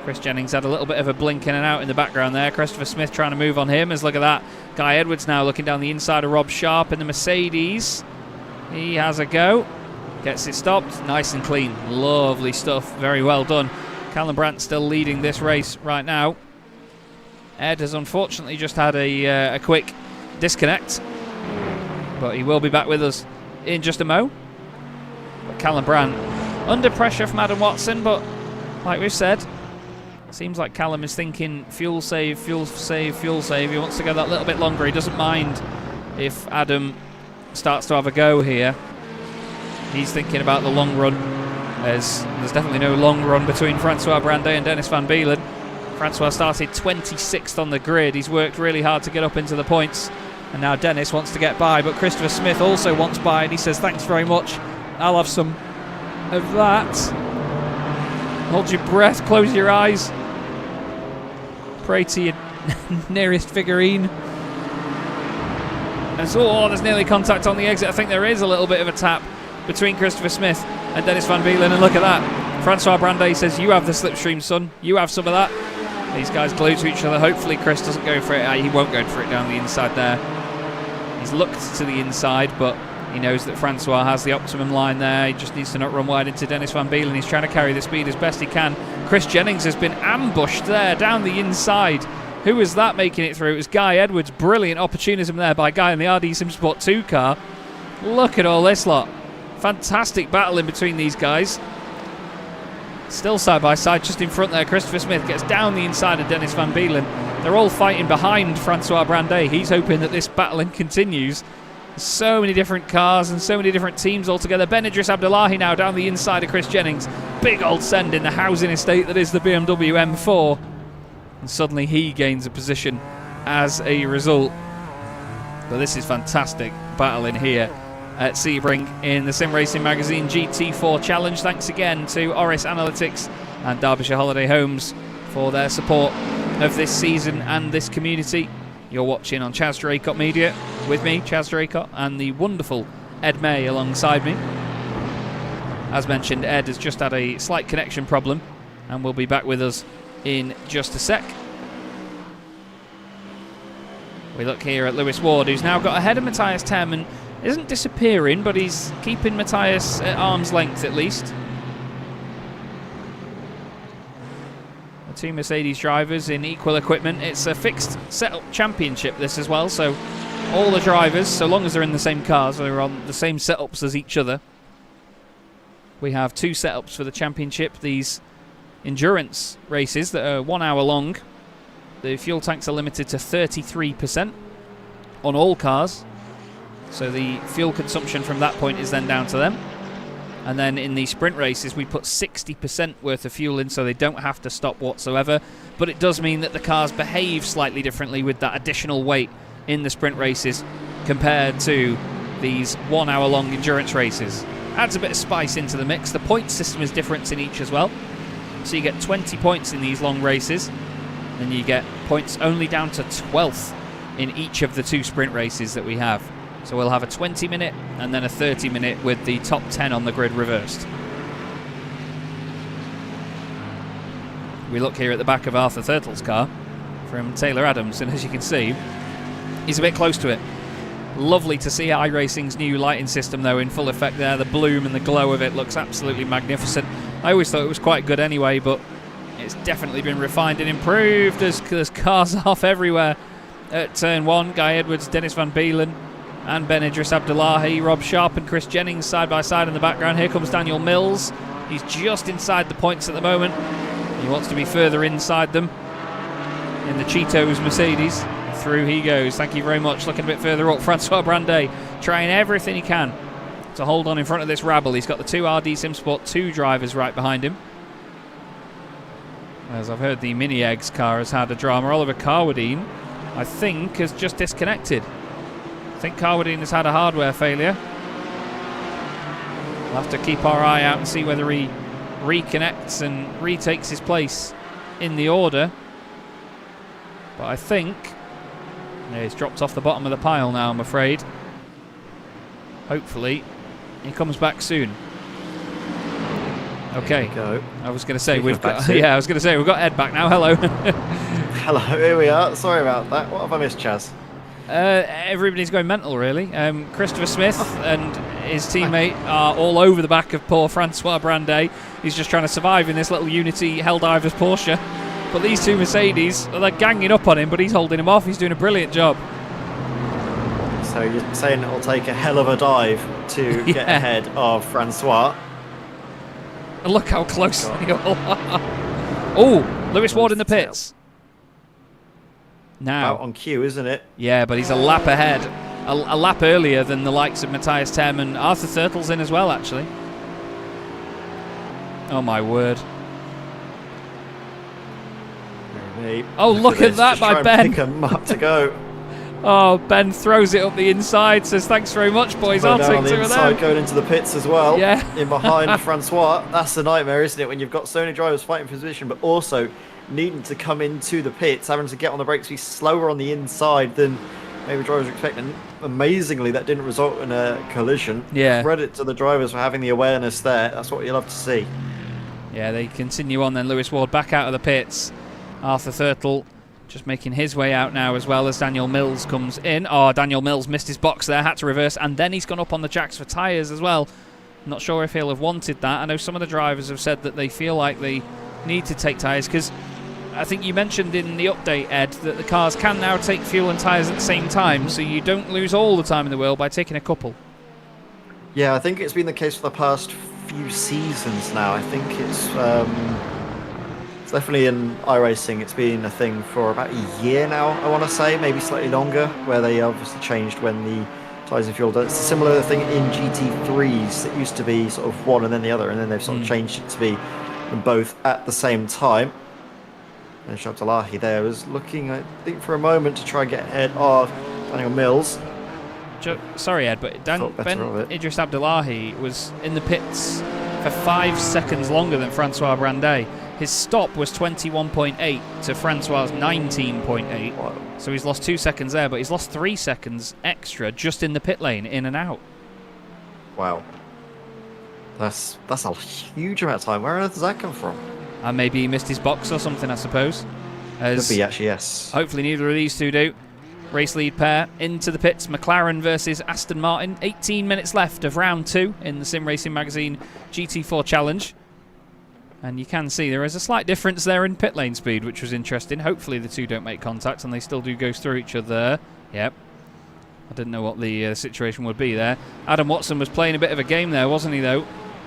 Chris Jennings had a little bit of a blink in and out in the background there. Christopher Smith trying to move on him. As look at that. Guy Edwards now looking down the inside of Rob Sharp in the Mercedes. He has a go. Gets it stopped. Nice and clean. Lovely stuff. Very well done. Callum Brandt still leading this race right now. Ed has unfortunately just had a quick disconnect, but he will be back with us in just a mo. But Callum Brandt under pressure from Adam Watson, but like we've said, seems like Callum is thinking fuel save, fuel save, fuel save. He wants to go that little bit longer. He doesn't mind if Adam starts to have a go here. He's thinking about the long run, as there's definitely no long run between Francois Brandet and Dennis Van Beelen. Francois started 26th on the grid. He's worked really hard to get up into the points, and now Dennis wants to get by, but Christopher Smith also wants by, and he says thanks very much, I'll have some of that. Hold your breath, close your eyes, pray to your nearest figurine. And so, oh, there's nearly contact on the exit. I think there is a little bit of a tap between Christopher Smith and Dennis Van Beelen, and look at that. Francois Brandet says, you have the slipstream, son. You have some of that. These guys glued to each other. Hopefully Chris doesn't go for it. He won't go for it down the inside there. He's looked to the inside, but he knows that Francois has the optimum line there. He just needs to not run wide into Dennis Van Beelen. He's trying to carry the speed as best he can. Chris Jennings has been ambushed there down the inside. Who was that making it through? It was Guy Edwards. Brilliant opportunism there by Guy in the RD Sim Sport 2 car. Look at all this lot. Fantastic battle in between these guys. Still side by side, just in front there. Christopher Smith gets down the inside of Dennis Van Beelen. They're all fighting behind Francois Brandet. He's hoping that this battling continues. So many different cars and so many different teams all together. Ben Idris Abdullahi now down the inside of Chris Jennings. Big old send in the housing estate that is the BMW M4. And suddenly he gains a position as a result. But this is fantastic battle in here at Sebring in the Sim Racing Magazine GT4 Challenge. Thanks again to Orris Analytics and Derbyshire Holiday Homes for their support of this season and this community. You're watching on Chaz Draycott Media with me, Chaz Draycott, and the wonderful Ed May alongside me. As mentioned, Ed has just had a slight connection problem and will be back with us in just a sec. We look here at Lewis Ward, who's now got ahead of Matthias Tem and isn't disappearing, but he's keeping Matthias at arm's length at least. The two Mercedes drivers in equal equipment. It's a fixed setup championship this as well, so all the drivers, so long as they're in the same cars, they're on the same setups as each other. We have two setups for the championship, these endurance races that are 1 hour long. The fuel tanks are limited to 33% on all cars, so the fuel consumption from that point is then down to them. And then in the sprint races we put 60% worth of fuel in, so they don't have to stop whatsoever, but it does mean that the cars behave slightly differently with that additional weight in the sprint races compared to these 1 hour long endurance races. adds a bit of spice into the mix. The point system is different in each as well. So you get 20 points in these long races, and you get points only down to 12th in each of the 2 sprint races that we have. So we'll have a 20-minute and then a 30-minute with the top 10 on the grid reversed. We look here at the back of Arthur Thurtle's car from Taylor Adams, and as you can see, he's a bit close to it. Lovely to see iRacing's new lighting system though in full effect there. The bloom and the glow of it looks absolutely magnificent. I always thought it was quite good anyway, but it's definitely been refined and improved as there's cars off everywhere. At turn 1, Guy Edwards, Dennis Van Beelen and Ben Idris Abdullahi, Rob Sharp and Chris Jennings side by side in the background. Here comes Daniel Mills. He's just inside the points at the moment. He wants to be further inside them in the Cheetos Mercedes. Through he goes. Thank you very much. Looking a bit further up, Francois Brandet trying everything he can to hold on in front of this rabble. He's got the 2 RD Sim Sport 2 drivers right behind him. As I've heard, the Mini Eggs car has had a drama. Oliver Carwadine, I think, has just disconnected. I think Carwadine has had a hardware failure. We'll have to keep our eye out and see whether he reconnects and retakes his place in the order. But I think he's dropped off the bottom of the pile now, I'm afraid. Hopefully he comes back soon. Okay. I was going to say we've got I was going to say we've got Ed back now. Hello. Hello, here we are. Sorry about that. What have I missed, Chaz? Everybody's going mental, really. Christopher Smith and his teammate are all over the back of poor Francois Brandet. He's just trying to survive in this little Unity Helldivers Porsche. But these 2 Mercedes, they're ganging up on him, but he's holding him off. He's doing a brilliant job. So you're saying it'll take a hell of a dive to get ahead of Francois. And look how close they all are. Oh, Lewis Ward in the pits. Now out on cue, isn't it? Yeah, but he's a lap ahead. A lap earlier than the likes of Matthias Tem, and Arthur Thurtle's in as well, actually. Oh, my word. Oh, look at that by Ben. Pick him up to go. Oh, Ben throws it up the inside, says thanks very much, boys. I'll take two of them. Going into the pits as well. Yeah. In behind Francois. That's the nightmare, isn't it? When you've got so many drivers fighting for position, but also needing to come into the pits, having to get on the brakes, be slower on the inside than maybe drivers were expecting. Amazingly, that didn't result in a collision. Yeah. Credit to the drivers for having the awareness there. That's what you love to see. Yeah, they continue on then. Lewis Ward back out of the pits. Arthur Thurtle just making his way out now, as well as Daniel Mills comes in. Oh, Daniel Mills missed his box there, had to reverse, and then he's gone up on the jacks for tyres as well. Not sure if he'll have wanted that. I know some of the drivers have said that they feel like they need to take tyres, because I think you mentioned in the update, Ed, that the cars can now take fuel and tyres at the same time, so you don't lose all the time in the world by taking a couple. Yeah, I think it's been the case for the past few seasons now. I think it's definitely in iRacing. It's been a thing for about a year now, I want to say, maybe slightly longer, where they obviously changed when the tyres and fuel done. It's a similar thing in GT3s. It used to be sort of one and then the other, and then they've sort of changed it to be both at the same time. And Abdullahi there was looking, I think, for a moment to try and get ahead of Daniel Mills. Sorry, Ed, but Ben Idris Abdullahi was in the pits for 5 seconds longer than Francois Brandet. His stop was 21.8 to Francois's 19.8. Wow. So he's lost 2 seconds there, but he's lost 3 seconds extra just in the pit lane, in and out. Wow. That's a huge amount of time. Where on earth does that come from? And maybe he missed his box or something, I suppose. Could be, actually, yes. Hopefully neither of these two do. Race lead pair into the pits. McLaren versus Aston Martin. 18 minutes left of round 2 in the Sim Racing Magazine GT4 Challenge. And you can see there is a slight difference there in pit lane speed, which was interesting. Hopefully the two don't make contact, and they still do go through each other. Yep. I didn't know what the situation would be there. Adam Watson was playing a bit of a game there, wasn't he, though?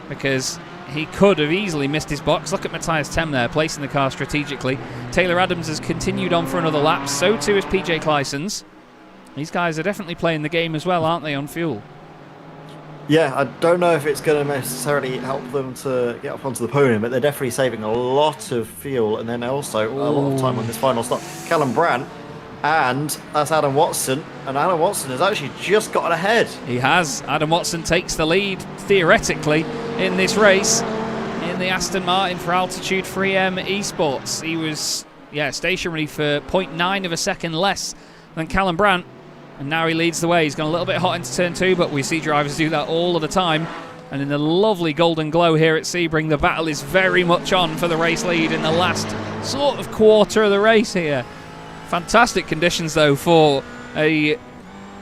Because he could have easily missed his box. Look at Matthias Tem there, placing the car strategically. Taylor Adams has continued on for another lap. So too is PJ Clysons. These guys are definitely playing the game as well, aren't they, on fuel? Yeah, I don't know if it's going to necessarily help them to get up onto the podium, but they're definitely saving a lot of fuel, and then also a lot of time on this final stop. Callum Brandt And that's Adam Watson, and Adam Watson has actually just gotten ahead. He has. Adam Watson takes the lead, theoretically, in this race in the Aston Martin for Altitude 3M Esports. He was, stationary for 0.9 of a second less than Callum Brandt, and now he leads the way. He's gone a little bit hot into turn 2, but we see drivers do that all of the time. And in the lovely golden glow here at Sebring, the battle is very much on for the race lead in the last sort of quarter of the race here. Fantastic conditions, though, for a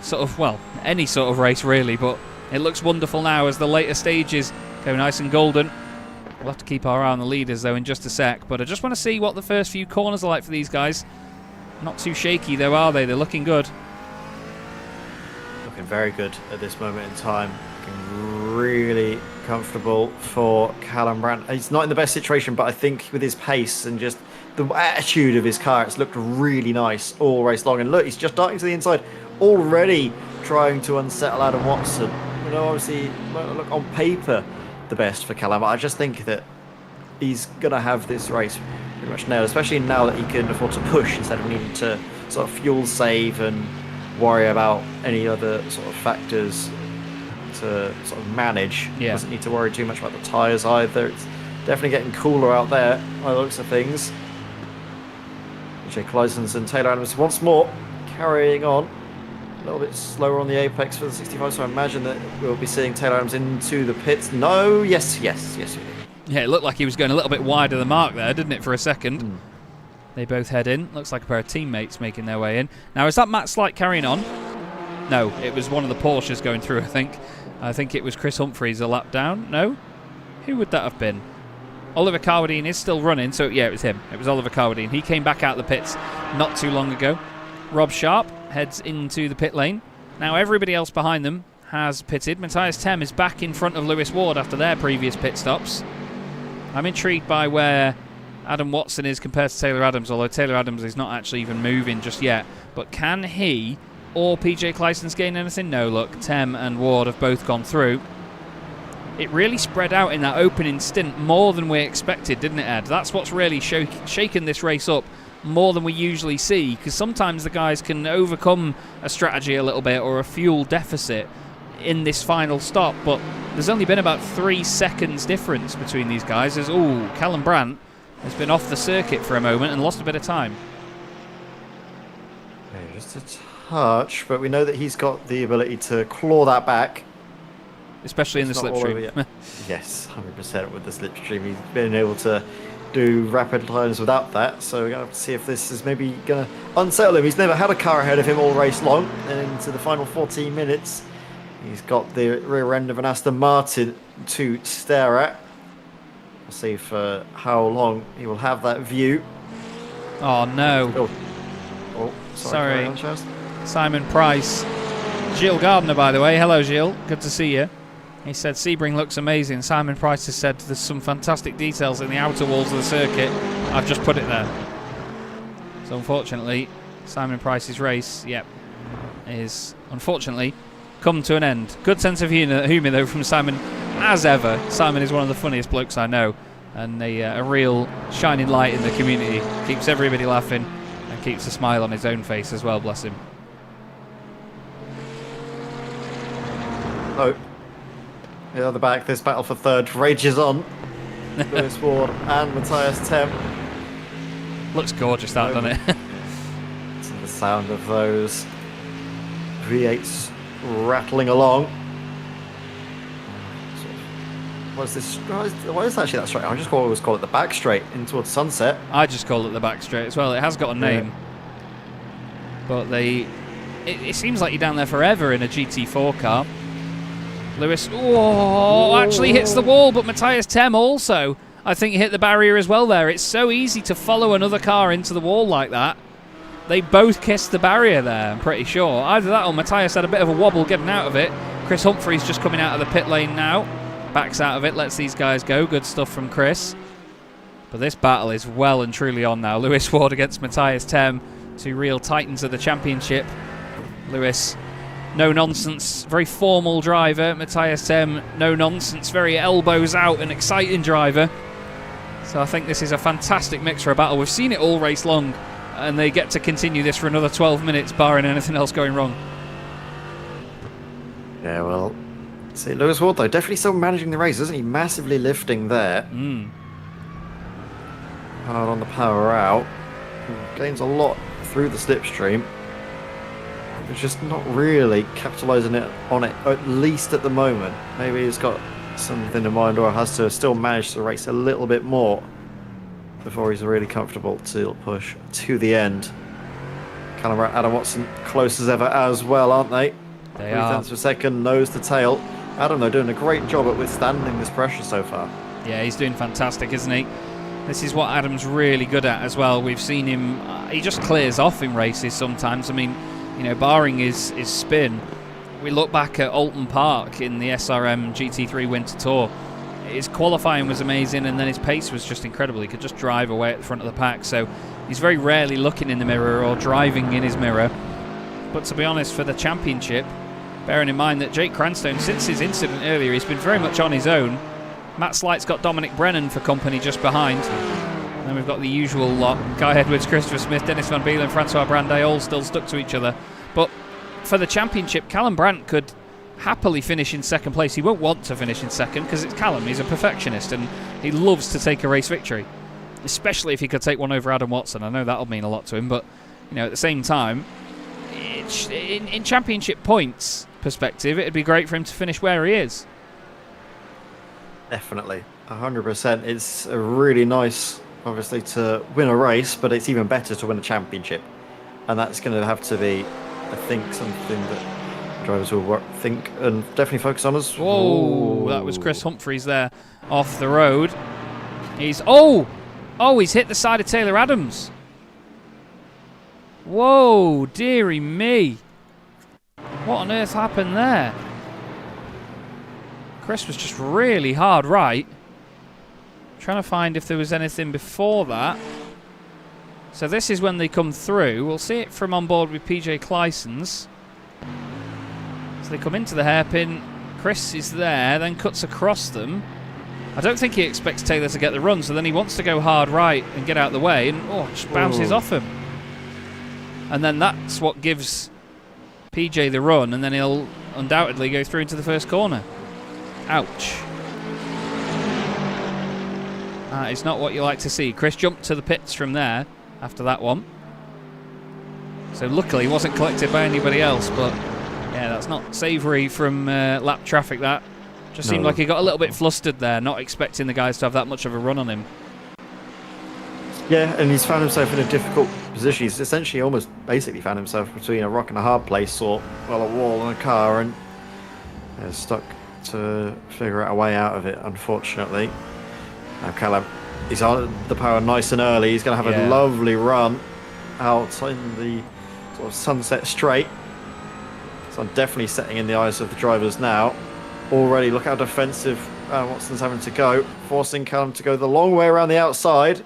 sort of, well, any sort of race, really, but it looks wonderful now as the later stages go nice and golden. We'll have to keep our eye on the leaders, though, in just a sec, but I just want to see what the first few corners are like for these guys. Not too shaky, though, are they? They're looking good. Looking very good at this moment in time. Looking really comfortable for Callum Brandt. He's not in the best situation, but I think with his pace and just the attitude of his car, it's looked really nice all race long. And look, he's just darting to the inside, already trying to unsettle Adam Watson. You know, obviously, look on paper the best for Callum, but I just think that he's going to have this race pretty much nailed, especially now that he can afford to push instead of needing to sort of fuel save and worry about any other sort of factors to sort of manage. Yeah. Doesn't need to worry too much about the tyres either. It's definitely getting cooler out there by the looks of things. Jake Clysons and Taylor Adams once more carrying on. A little bit slower on the apex for the 65, so I imagine that we'll be seeing Taylor Adams into the pits. No, yes. Yeah, it looked like he was going a little bit wide of the mark there, didn't it, for a second? They both head in. Looks like a pair of teammates making their way in. Now, is that Matt Slight carrying on? No, it was one of the Porsches going through, I think. I think it was Chris Humphreys a lap down. No? Who would that have been? Oliver Carwadine is still running, so yeah, it was him. It was Oliver Carwadine. He came back out the pits not too long ago. Rob Sharp heads into the pit lane. Now everybody else behind them has pitted. Matthias Tem is back in front of Lewis Ward after their previous pit stops. I'm intrigued by where Adam Watson is compared to Taylor Adams, although Taylor Adams is not actually even moving just yet. But can he or PJ Clysons gain anything? No, look, Tem and Ward have both gone through. It really spread out in that opening stint more than we expected, didn't it, Ed? That's what's really shaken this race up more than we usually see, because sometimes the guys can overcome a strategy a little bit or a fuel deficit in this final stop, but there's only been about 3 seconds difference between these guys as, Callum Brandt has been off the circuit for a moment and lost a bit of time. Okay, just a touch, but we know that he's got the ability to claw that back. Especially in the slipstream. Yes, 100% with the slipstream. He's been able to do rapid times without that, so we're going to have to see if this is maybe going to unsettle him. He's never had a car ahead of him all race long, and into the final 14 minutes, he's got the rear end of an Aston Martin to stare at. We'll see for how long he will have that view. Oh, no. Oh, sorry. Simon Price. Gilles Gardner, by the way. Hello, Gilles. Good to see you. He said Sebring looks amazing. Simon Price has said there's some fantastic details in the outer walls of the circuit. I've just put it there. So unfortunately, Simon Price's race, is unfortunately come to an end. Good sense of humour though from Simon, as ever. Simon is one of the funniest blokes I know, and a real shining light in the community. Keeps everybody laughing and keeps a smile on his own face as well, bless him. Oh. The other back, this battle for third rages on. Lewis Ward and Matthias Tem. Looks gorgeous, that, doesn't it? It's the sound of those V8s rattling along. What is this? What is actually that straight? I just always call it the back straight in towards Sunset. I just call it the back straight as well. It has got a name. But it seems like you're down there forever in a GT4 car. Lewis, actually hits the wall, but Matthias Tem also, I think, hit the barrier as well there. It's so easy to follow another car into the wall like that. They both kissed the barrier there, I'm pretty sure. Either that or Matthias had a bit of a wobble getting out of it. Chris Humphreys just coming out of the pit lane now. Backs out of it, lets these guys go. Good stuff from Chris. But this battle is well and truly on now. Lewis Ward against Matthias Tem, 2 real titans of the championship. Lewis, no nonsense, very formal driver. Matthias Tem, no nonsense, very elbows out and exciting driver. So I think this is a fantastic mix for a battle. We've seen it all race long. and they get to continue this for another 12 minutes, barring anything else going wrong. Yeah, well, see, Lewis Ward, though, definitely still managing the race, isn't he? Massively lifting there. Hard on the power out. Gains a lot through the slipstream. It's just not really capitalising on it, at least at the moment. Maybe he's got something in mind, or has to still manage to race a little bit more before he's really comfortable to push to the end. Callum Brandt, Adam Watson, close as ever as well, aren't they? They 3/10 of a second, nose to tail. Adam, though, doing a great job at withstanding this pressure so far. Yeah, he's doing fantastic, isn't he? This is what Adam's really good at as well. We've seen him, he just clears off in races sometimes. I mean, you know, barring his spin, we look back at Alton Park in the SRM GT3 Winter Tour. His qualifying was amazing, and then his pace was just incredible. He could just drive away at the front of the pack, so he's very rarely looking in the mirror or driving in his mirror. But to be honest, for the championship, bearing in mind that Jake Cranstone, since his incident earlier, he's been very much on his own. Matt Slight's got Dominic Brennan for company just behind. And then we've got the usual lot. Guy Edwards, Christopher Smith, Dennis Van Beelen, Francois Brandet, all still stuck to each other. But for the championship, Callum Brandt could happily finish in second place. He won't want to finish in second because it's Callum. He's a perfectionist and he loves to take a race victory, especially if he could take one over Adam Watson. I know that'll mean a lot to him, but you know, at the same time, in championship points perspective, it'd be great for him to finish where he is. Definitely, 100%. It's really nice, obviously, to win a race, but it's even better to win a championship. And that's going to have to be, I think, something that drivers will think and definitely focus on as well. Whoa, that was Chris Humphreys there off the road. He's he's hit the side of Taylor Adams. Whoa, dearie me. What on earth happened there? Chris was just really hard right. Trying to find if there was anything before that. So this is when they come through. We'll see it from on board with PJ Clysons. So they come into the hairpin. Chris is there, then cuts across them. I don't think he expects Taylor to get the run, so then he wants to go hard right and get out of the way, and just bounces off him. And then that's what gives PJ the run, and then he'll undoubtedly go through into the first corner. Ouch. That is not what you like to see. Chris jumped to the pits from there after that one. So luckily he wasn't collected by anybody else, but yeah, that's not savoury from lap traffic, that. Just seemed like he got a little bit flustered there, not expecting the guys to have that much of a run on him. Yeah, and he's found himself in a difficult position. He's essentially almost basically found himself between a rock and a hard place, or, well, a wall and a car, and stuck to figure out a way out of it, unfortunately. Now Callum, he's on the power nice and early. He's going to have a lovely run out in the sort of Sunset Straight. So I'm definitely setting in the eyes of the drivers now. Already, look how defensive Watson's having to go, forcing Callum to go the long way around the outside.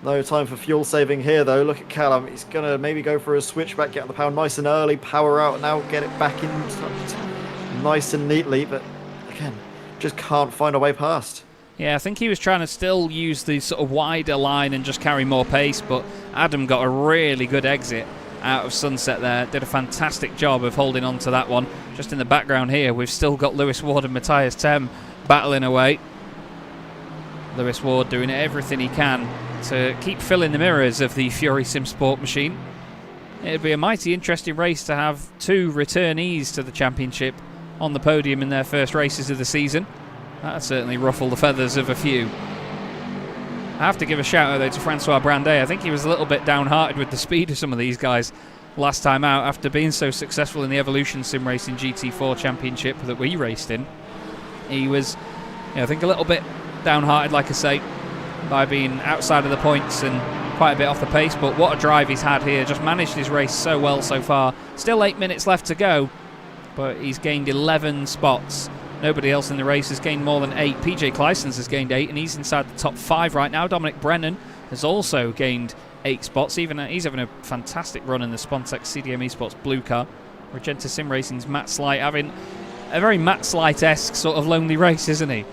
No time for fuel saving here, though. Look at Callum. He's going to maybe go for a switchback, get the power nice and early, power out now, get it back in nice and neatly, but again, just can't find a way past. Yeah, I think he was trying to still use the sort of wider line and just carry more pace, but Adam got a really good exit out of Sunset there. Did a fantastic job of holding on to that one. Just in the background here, we've still got Lewis Ward and Matthias Tem battling away. Lewis Ward doing everything he can to keep filling the mirrors of the Fury Sim Sport machine. It'd be a mighty interesting race to have two returnees to the championship on the podium in their first races of the season. That'd certainly ruffle the feathers of a few. I have to give a shout out though to Francois Brandet. I think he was a little bit downhearted with the speed of some of these guys last time out after being so successful in the Evolution Sim Racing GT4 Championship that we raced in. He was, I think, a little bit downhearted, like I say, by being outside of the points and quite a bit off the pace, but what a drive he's had here. Just managed his race so well so far. Still 8 minutes left to go, but he's gained 11 spots. Nobody else in the race has gained more than 8. PJ Clysons has gained 8, and he's inside the top 5 right now. Dominic Brennan has also gained 8 spots. He's having a fantastic run in the Spontex CDM Esports Blue Car. Regenta Sim Racing's Matt Slight having a very Matt Slight-esque sort of lonely race, isn't he?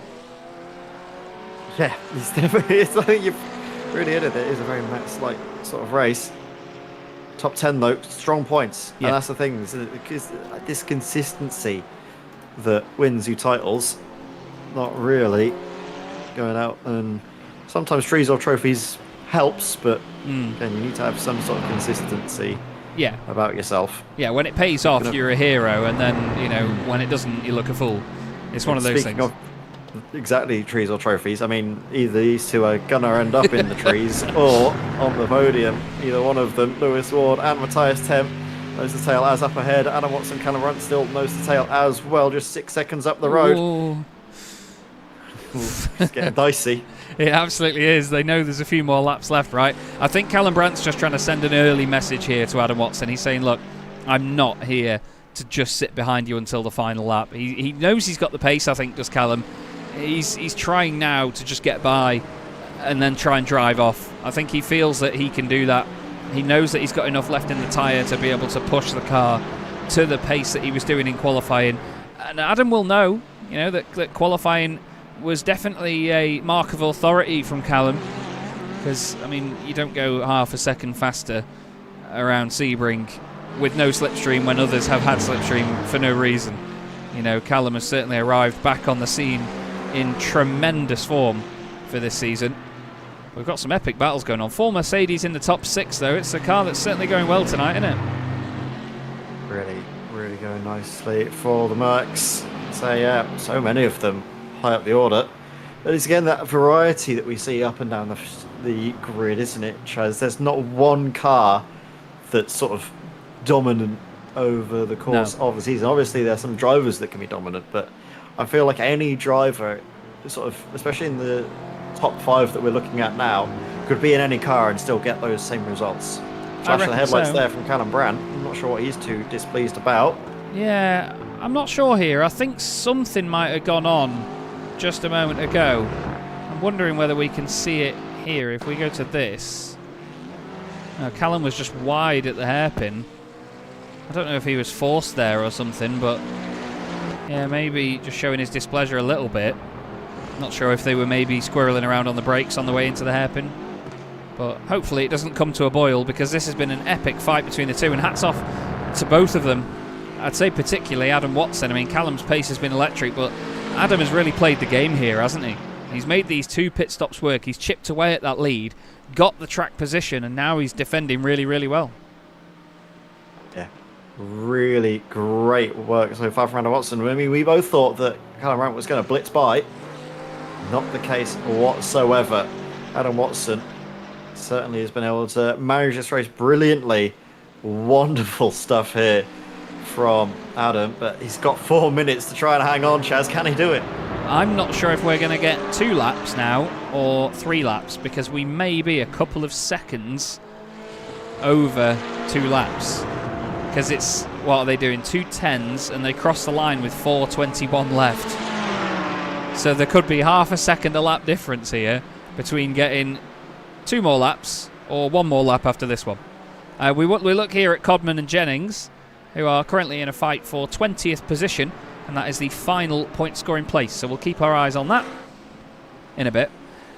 Yeah, he's definitely, I think you've really hit it. It is a very Matt Slight sort of race. top 10 though, strong points. Yeah. And that's the thing, because this consistency that wins you titles, not really going out. And sometimes trees or trophies helps, but again, you need to have some sort of consistency about yourself. Yeah, when it pays off, you're a hero, and then, you know, when it doesn't, you look a fool. It's one of those things. Exactly, trees or trophies. I mean, either these two are gonna end up in the trees or on the podium. Either one of them. Lewis Ward and Matthias Temp nose to tail as up ahead. Adam Watson, Callum Runt still nose to tail as well, just 6 seconds up the road. Ooh, it's getting dicey. It absolutely is. They know there's a few more laps left, right? I think Callum Brandt's just trying to send an early message here to Adam Watson. He's saying, look, I'm not here to just sit behind you until the final lap. He knows he's got the pace, I think, does Callum. He's trying now to just get by and then try and drive off. I think he feels that he can do that. He knows that he's got enough left in the tyre to be able to push the car to the pace that he was doing in qualifying. And Adam will know, you know, that qualifying was definitely a mark of authority from Callum. Because, I mean, you don't go half a second faster around Sebring with no slipstream when others have had slipstream for no reason. You know, Callum has certainly arrived back on the scene in tremendous form for this season. We've got some epic battles going on. 4 Mercedes in the top 6, though. It's a car that's certainly going well tonight, isn't it? Really going nicely for the Mercs. So, yeah, so many of them high up the order. But it's, again, that variety that we see up and down the grid, isn't it, Chaz? There's not one car that's sort of dominant over the course of the season. Obviously, there's some drivers that can be dominant, but I feel like any driver, sort of, especially in the top 5 that we're looking at now, could be in any car and still get those same results. Flash of the headlights there from Callum Brandt. I'm not sure what he's too displeased about. Yeah, I'm not sure here. I think something might have gone on just a moment ago. I'm wondering whether we can see it here. If we go to this. No, Callum was just wide at the hairpin. I don't know if he was forced there or something, but yeah, maybe just showing his displeasure a little bit. Not sure if they were maybe squirreling around on the brakes on the way into the hairpin. But hopefully it doesn't come to a boil, because this has been an epic fight between the two, and hats off to both of them. I'd say particularly Adam Watson. I mean, Callum's pace has been electric, but Adam has really played the game here, hasn't he? He's made these 2 pit stops work. He's chipped away at that lead, got the track position, and now he's defending really, really well. Yeah, really great work so far from Adam Watson. I mean, we both thought that Callum Brandt was going to blitz by. Not the case whatsoever. Adam Watson certainly has been able to manage this race brilliantly. Wonderful stuff here from Adam, but he's got 4 minutes to try and hang on. Chaz, can he do it? I'm not sure if we're going to get 2 laps now or 3 laps, because we may be a couple of seconds over 2 laps. Because it's, what are they doing? 2 10s, and they cross the line with 4:21 left. So there could be half a second a lap difference here between getting 2 more laps or 1 more lap after this one. We look here at Codman and Jennings, who are currently in a fight for 20th position, and that is the final point scoring place. So we'll keep our eyes on that in a bit.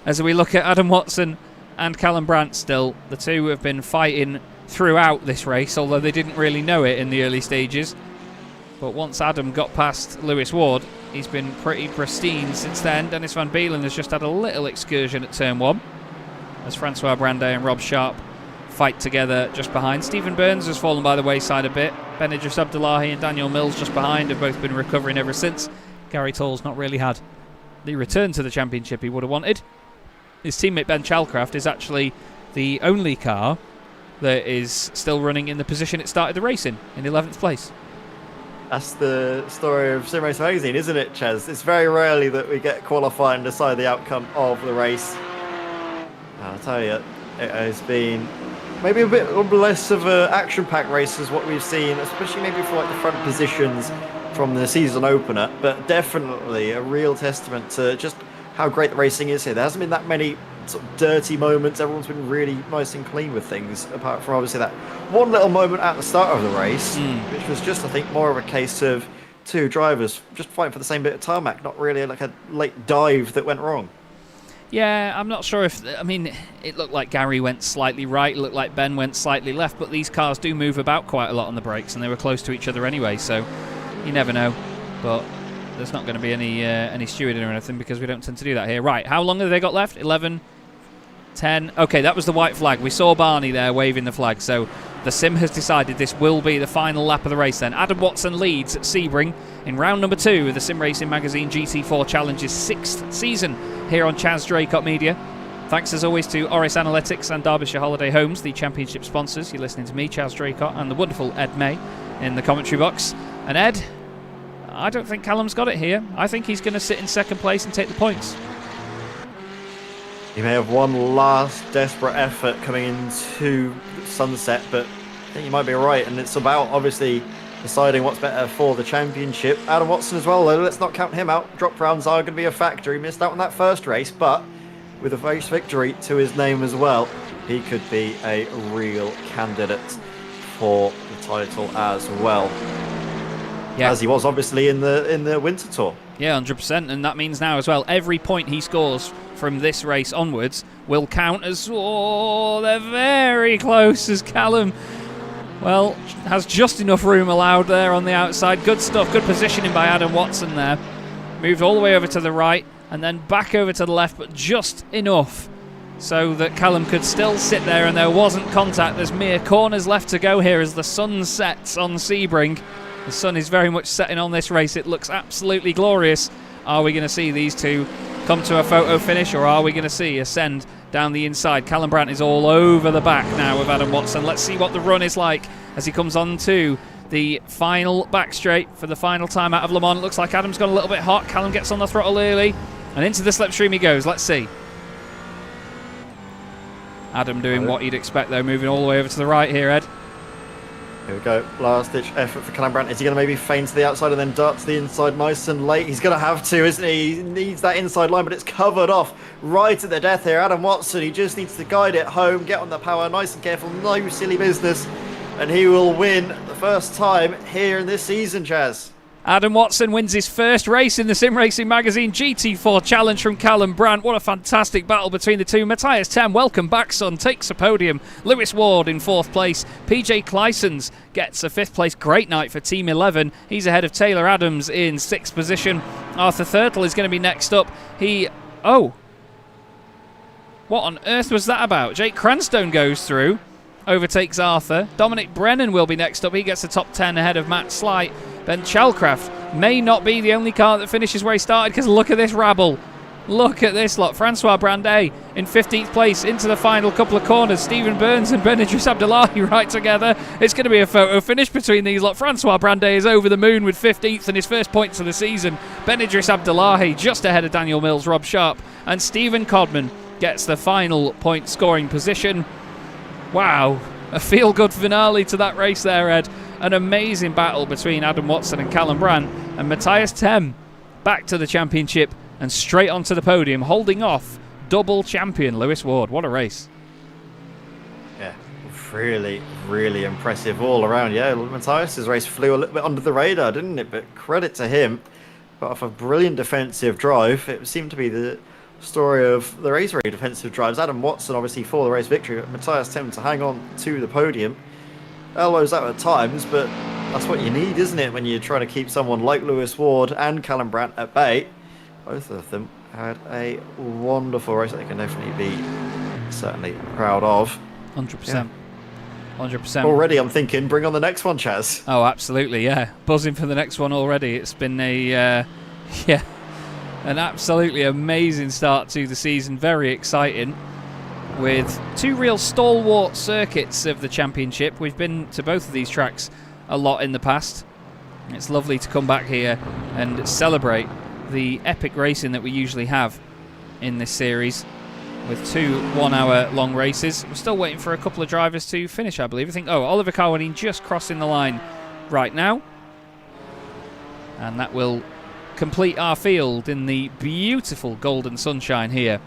As we look at Adam Watson and Callum Brandt still, the two have been fighting throughout this race, although they didn't really know it in the early stages. But once Adam got past Lewis Ward, he's been pretty pristine since then. Dennis Van Beelen has just had a little excursion at turn 1, as Francois Brandet and Rob Sharp fight together just behind. Stephen Burns has fallen by the wayside a bit. Ben Idris Abdullahi and Daniel Mills just behind have both been recovering ever since. Gary Toll's not really had the return to the championship he would have wanted. His teammate Ben Chalcraft is actually the only car that is still running in the position it started the race in 11th place. That's the story of Sim Racer Magazine, isn't it, Chaz? It's very rarely that we get qualify and decide the outcome of the race. And I'll tell you, it has been maybe a bit less of an action-packed race as what we've seen, especially maybe for like the front positions from the season opener, but definitely a real testament to just how great the racing is here. There hasn't been that many sort of dirty moments. Everyone's been really nice and clean with things, apart from obviously that one little moment at the start of the race, which was just, I think, more of a case of 2 drivers just fighting for the same bit of tarmac, not really like a late dive that went wrong. Yeah, I'm not sure if... I mean, it looked like Gary went slightly right, it looked like Ben went slightly left, but these cars do move about quite a lot on the brakes, and they were close to each other anyway, so you never know. But there's not going to be any stewarding or anything, because we don't tend to do that here. Right, how long have they got left? 11, 10... Okay, that was the white flag. We saw Barney there waving the flag, so the sim has decided this will be the final lap of the race then. Adam Watson leads at Sebring in round number 2 of the Sim Racing Magazine GT4 Challenge's 6th season here on Chaz Draycott Media. Thanks as always to Orris Analytics and Derbyshire Holiday Homes, the championship sponsors. You're listening to me, Chaz Draycott, and the wonderful Ed May in the commentary box. And Ed, I don't think Callum's got it here. I think he's going to sit in second place and take the points. He may have one last desperate effort coming into sunset, but I think you might be right, and it's about obviously deciding what's better for the championship. Adam Watson as well, though, let's not count him out. Drop rounds are going to be a factor. He missed out on that first race, but with a race victory to his name as well, he could be a real candidate for the title as well. Yeah. As he was obviously in the winter tour. Yeah, 100%, and that means now as well, every point he scores from this race onwards will count as... Oh, they're very close as Callum, well, has just enough room allowed there on the outside. Good stuff, good positioning by Adam Watson there. Moved all the way over to the right and then back over to the left, but just enough so that Callum could still sit there and there wasn't contact. There's mere corners left to go here as the sun sets on Sebring. The sun is very much setting on this race. It looks absolutely glorious. Are we going to see these two come to a photo finish, or are we going to see ascend down the inside? Callum Brandt is all over the back now with Adam Watson. Let's see what the run is like as he comes on to the final back straight for the final time out of Le Mans. It looks like Adam's got a little bit hot. Callum gets on the throttle early and into the slipstream he goes. Let's see. Adam doing what you'd expect though, moving all the way over to the right here, Ed. Here we go, last ditch effort for Callum Brandt. Is he going to maybe feint to the outside and then dart to the inside nice and late? He's going to have to, isn't he? He needs that inside line, but it's covered off right at the death here. Adam Watson, he just needs to guide it home, get on the power, nice and careful, no silly business, and he will win the first time here in this season, Chaz. Adam Watson wins his first race in the Sim Racing Magazine GT4 Challenge from Callum Brandt. What a fantastic battle between the two. Matthias Tem, welcome back, son, takes a podium. Lewis Ward in 4th place. PJ Clysons gets a 5th place. Great night for Team 11. He's ahead of Taylor Adams in 6th position. Arthur Thurtle is going to be next up. Oh! What on earth was that about? Jake Cranstone goes through, overtakes Arthur. Dominic Brennan will be next up. He gets the top 10 ahead of Matt Slight. Ben Chalcraft may not be the only car that finishes where he started, because look at this rabble. Look at this lot. Francois Brandet in 15th place into the final couple of corners. Stephen Burns and Ben Idris Abdullahi right together. It's going to be a photo finish between these lot. Francois Brandet is over the moon with 15th and his first points of the season. Ben Idris Abdullahi just ahead of Daniel Mills, Rob Sharp, and Stephen Codman gets the final point scoring position. Wow, a feel-good finale to that race there, Ed. An amazing battle between Adam Watson and Callum Brandt, and Matthias Tem back to the championship and straight onto the podium, holding off double champion Lewis Ward. What a race. Yeah, really, really impressive all around. Yeah, Matthias' race flew a little bit under the radar, didn't it? But credit to him. Got off a brilliant defensive drive. It seemed to be the story of the race, very defensive drives. Adam Watson obviously for the race victory, but Matthias Tem to hang on to the podium. Elbows out at times, but that's what you need, isn't it, when you're trying to keep someone like Lewis Ward and Callum Brandt at bay. Both of them had a wonderful race that they can definitely be certainly proud of. 100%. Yeah. 100%. Already I'm thinking, bring on the next one, Chaz. Oh, absolutely, yeah. Buzzing for the next one already. It's been an absolutely amazing start to the season. Very exciting. With two real stalwart circuits of the championship. We've been to both of these tracks a lot in the past. It's lovely to come back here and celebrate the epic racing that we usually have in this series with 2 1-hour long races. We're still waiting for a couple of drivers to finish, I believe. Oliver Carwadine just crossing the line right now. And that will complete our field in the beautiful golden sunshine here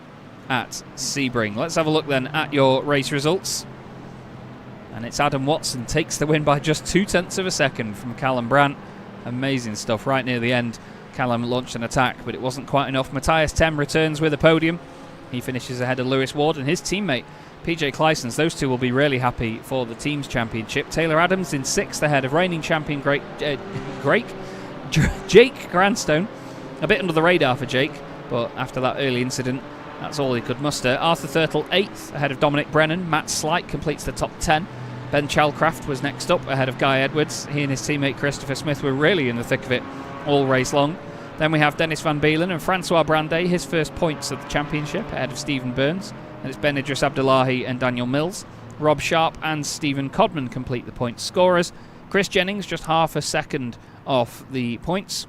at Sebring. Let's have a look then at your race results. And it's Adam Watson takes the win by just 0.2 of a second from Callum Brandt. Amazing stuff right near the end. Callum launched an attack, but it wasn't quite enough. Matthias Tem returns with a podium. He finishes ahead of Lewis Ward and his teammate PJ Clysons. Those two will be really happy for the team's championship. Taylor Adams in 6th ahead of reigning champion Jake Grandstone. A bit under the radar for Jake, but after that early incident, that's all he could muster. Arthur Thurtle 8th ahead of Dominic Brennan. Matt Slight completes the top 10. Ben Chalcraft was next up ahead of Guy Edwards. He and his teammate Christopher Smith were really in the thick of it all race long. Then we have Dennis Van Beelen and Francois Brandet, his first points of the championship ahead of Stephen Burns. And it's Ben Idris Abdullahi and Daniel Mills. Rob Sharp and Stephen Codman complete the points scorers. Chris Jennings just half a second off the points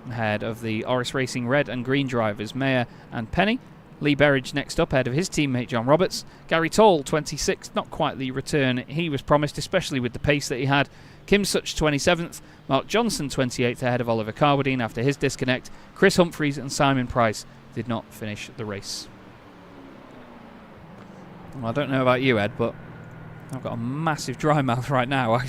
ahead of the Orris Racing red and green drivers Mayer and Penny. Lee Berridge next up ahead of his teammate John Roberts. Gary Tall 26th, not quite the return he was promised, especially with the pace that he had. Kim Such 27th. Mark Johnson 28th ahead of Oliver Carwadine after his disconnect. Chris Humphreys and Simon Price did not finish the race. Well, I don't know about you, Ed, but I've got a massive dry mouth right now. I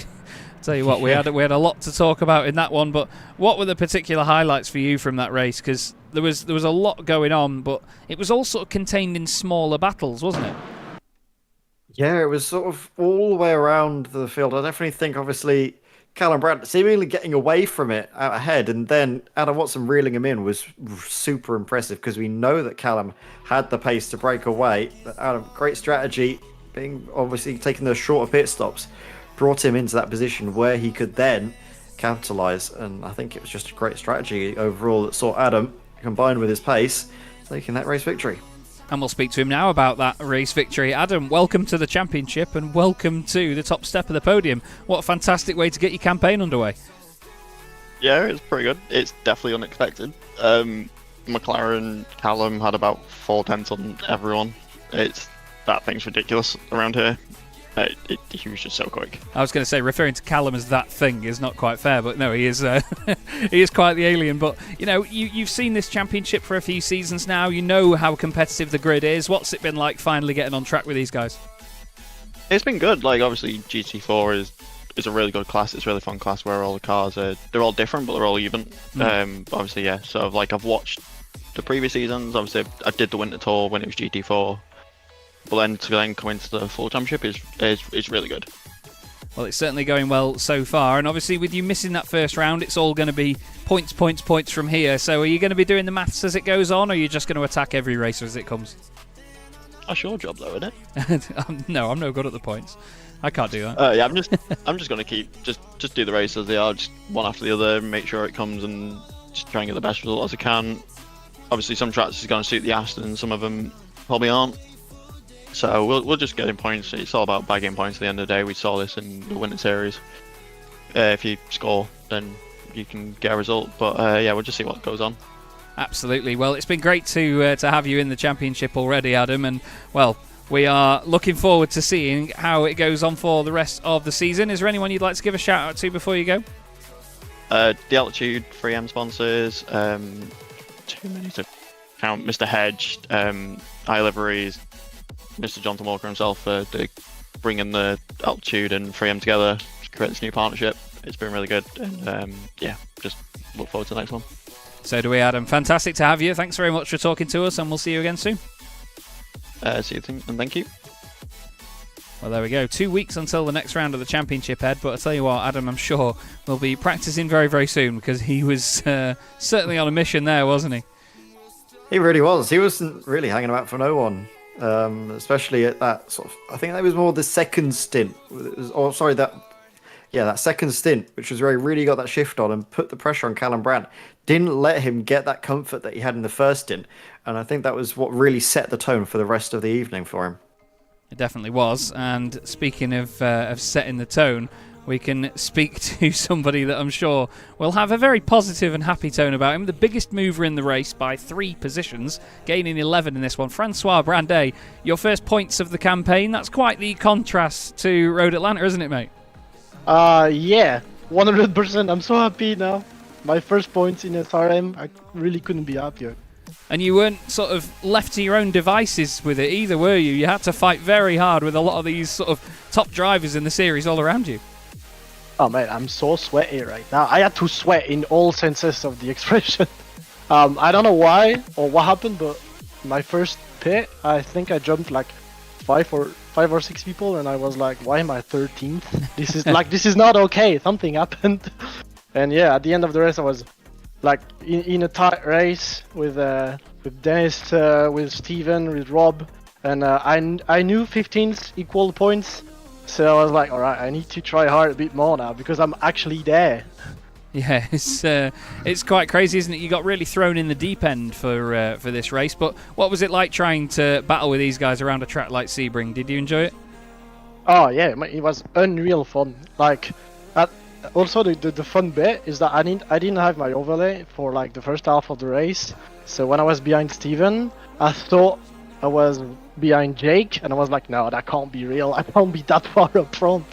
tell you what, we had a lot to talk about in that one, but what were the particular highlights for you from that race? Because there was a lot going on, but it was all sort of contained in smaller battles, wasn't it? Yeah, it was sort of all the way around the field. I definitely think, obviously, Callum Brandt seemingly getting away from it out ahead, and then Adam Watson reeling him in was super impressive because we know that Callum had the pace to break away. But Adam, great strategy, being obviously taking those shorter pit stops, brought him into that position where he could then capitalise. And I think it was just a great strategy overall that saw Adam, combined with his pace, taking that race victory. And we'll speak to him now about that race victory. Adam, welcome to the championship and welcome to the top step of the podium. What a fantastic way to get your campaign underway. Yeah, it's pretty good. It's definitely unexpected. McLaren, Callum had about 4 tenths on everyone. That thing's ridiculous around here. He was just so quick. I was going to say, referring to Callum as that thing is not quite fair, but no, he is he is quite the alien. But, you know, you've seen this championship for a few seasons now. You know how competitive the grid is. What's it been like finally getting on track with these guys? It's been good. Like, obviously, GT4 is a really good class. It's a really fun class where all the cars are... They're all different, but they're all even. Obviously, yeah. So, like, I've watched the previous seasons. Obviously, I did the Winter Tour when it was GT4. But then to come into the full championship is really good. Well, it's certainly going well so far, and obviously with you missing that first round, it's all going to be points from here. So are you going to be doing the maths as it goes on, or are you just going to attack every race as it comes? That's your job, though, isn't it? No, I'm no good at the points. I can't do that. Yeah, I'm just going to keep just do the races as they are, just one after the other, make sure it comes, and just try and get the best result as I can. Obviously, some tracks is going to suit the Aston, and some of them probably aren't. So we'll just get in points. It's all about bagging points at the end of the day. We saw this in the Winter Series. If you score, then you can get a result. But yeah, we'll just see what goes on. Absolutely. Well, it's been great to have you in the championship already, Adam. And, well, we are looking forward to seeing how it goes on for the rest of the season. Is there anyone you'd like to give a shout out to before you go? The Altitude 3M sponsors. Too many to count. Mr. Hedge, iLiveries, Mr. Jonathan Walker himself for bringing the Altitude and 3M together to create this new partnership. It's been really good, and yeah, just look forward to the next one. So do we, Adam. Fantastic to have you. Thanks very much for talking to us, and we'll see you again soon. See you soon, and thank you. Well, there we go. 2 weeks until the next round of the championship, Ed. But I'll tell you what, Adam, I'm sure will be practicing very, very soon, because he was certainly on a mission there, wasn't he? He really was. He wasn't really hanging about for no one. Especially at that sort of, I think that was more the second stint. That second stint, which was where he really got that shift on and put the pressure on Callum Brandt. Didn't let him get that comfort that he had in the first stint, and I think that was what really set the tone for the rest of the evening for him. It definitely was. And speaking of setting the tone, we can speak to somebody that I'm sure will have a very positive and happy tone about him. The biggest mover in the race by 3 positions, gaining 11 in this one. Francois Brandet, your first points of the campaign. That's quite the contrast to Road Atlanta, isn't it, mate? Yeah, 100%. I'm so happy now. My first points in SRM, I really couldn't be happier. And you weren't sort of left to your own devices with it either, were you? You had to fight very hard with a lot of these sort of top drivers in the series all around you. Oh man, I'm so sweaty right now. I had to sweat in all senses of the expression. I don't know why or what happened, but my first pit, I think I jumped like five or six people, and I was like, why am I 13th? This is like, this is not okay. Something happened. And yeah, at the end of the race, I was like in a tight race with Dennis, with Steven, with Rob, and I knew 15th equal points. So I was like, all right, I need to try hard a bit more now because I'm actually there. Yeah, it's quite crazy, isn't it? You got really thrown in the deep end for this race. But what was it like trying to battle with these guys around a track like Sebring? Did you enjoy it? Oh yeah, it was unreal fun. Like, also the fun bit is that I didn't have my overlay for like the first half of the race. So when I was behind Steven, I thought I was behind Jake, and I was like, no, that can't be real. I can't be that far up front.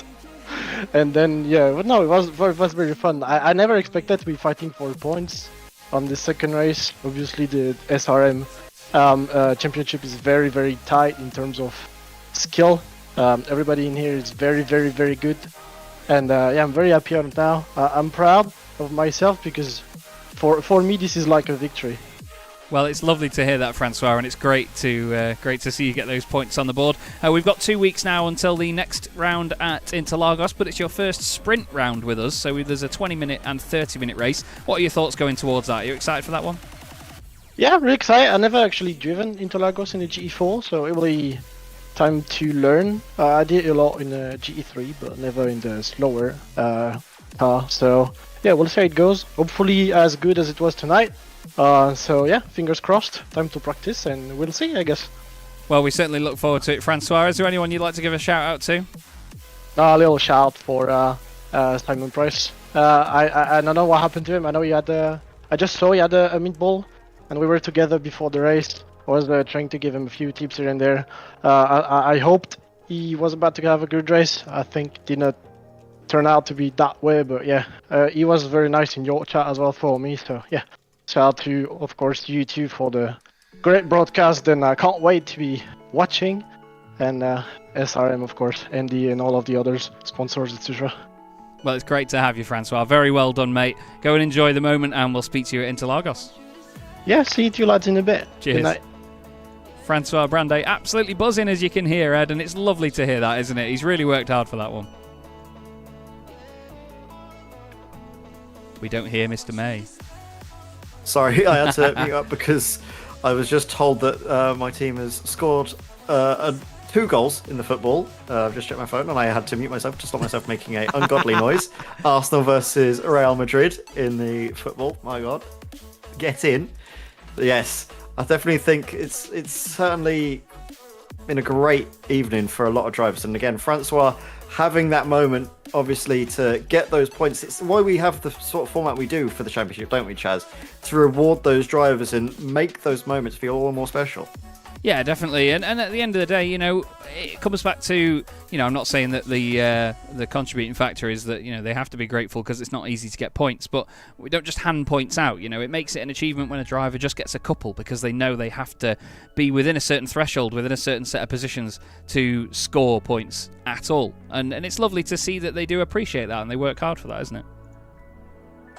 And then yeah, but no, it was very fun. I never expected to be fighting for points on the second race. Obviously, the SRM championship is very tight in terms of skill. Everybody in here is very good, and yeah, I'm very happy on it now. I'm proud of myself because for me this is like a victory. Well, it's lovely to hear that, Francois, and it's great to see you get those points on the board. We've got 2 weeks now until the next round at Interlagos, but it's your first sprint round with us, so there's a 20-minute and 30-minute race. What are your thoughts going towards that? Are you excited for that one? Yeah, really excited. I never actually driven Interlagos in the GT4, so it will be time to learn. I did a lot in the GT3, but never in the slower car. So yeah, we'll see how it goes. Hopefully as good as it was tonight. So yeah, fingers crossed. Time to practice, and we'll see, I guess. Well, we certainly look forward to it. Francois, is there anyone you'd like to give a shout out to? A little shout for Simon Price. I don't know what happened to him. I know he had I just saw he had a meatball, and we were together before the race. I was trying to give him a few tips here and there. I hoped he was about to have a good race. I think it did not turn out to be that way, but yeah, he was very nice in your chat as well for me. So yeah, shout out to, of course, you two for the great broadcast, and I can't wait to be watching. And SRM, of course, Andy, and all of the others, sponsors, etc. Well, it's great to have you, Francois. Very well done, mate. Go and enjoy the moment, and we'll speak to you at Interlagos. Yeah, see you two lads in a bit. Cheers. Good night. Francois Brandet, absolutely buzzing, as you can hear, Ed, and it's lovely to hear that, isn't it? He's really worked hard for that one. We don't hear Mr. May. Sorry, I had to mute up because I was just told that my team has scored 2 goals in the football. I've just checked my phone and I had to mute myself to stop myself making an ungodly noise. Arsenal versus Real Madrid in the football. My God. Get in. Yes, I definitely think it's certainly been a great evening for a lot of drivers. And again, Francois having that moment, obviously, to get those points. It's why we have the sort of format we do for the championship, don't we, Chaz? To reward those drivers and make those moments feel all the more special. Yeah, definitely. And at the end of the day, you know, it comes back to, you know, I'm not saying that the contributing factor is that, you know, they have to be grateful because it's not easy to get points, but we don't just hand points out. You know, it makes it an achievement when a driver just gets a couple because they know they have to be within a certain threshold, within a certain set of positions to score points at all. And it's lovely to see that they do appreciate that and they work hard for that, isn't it?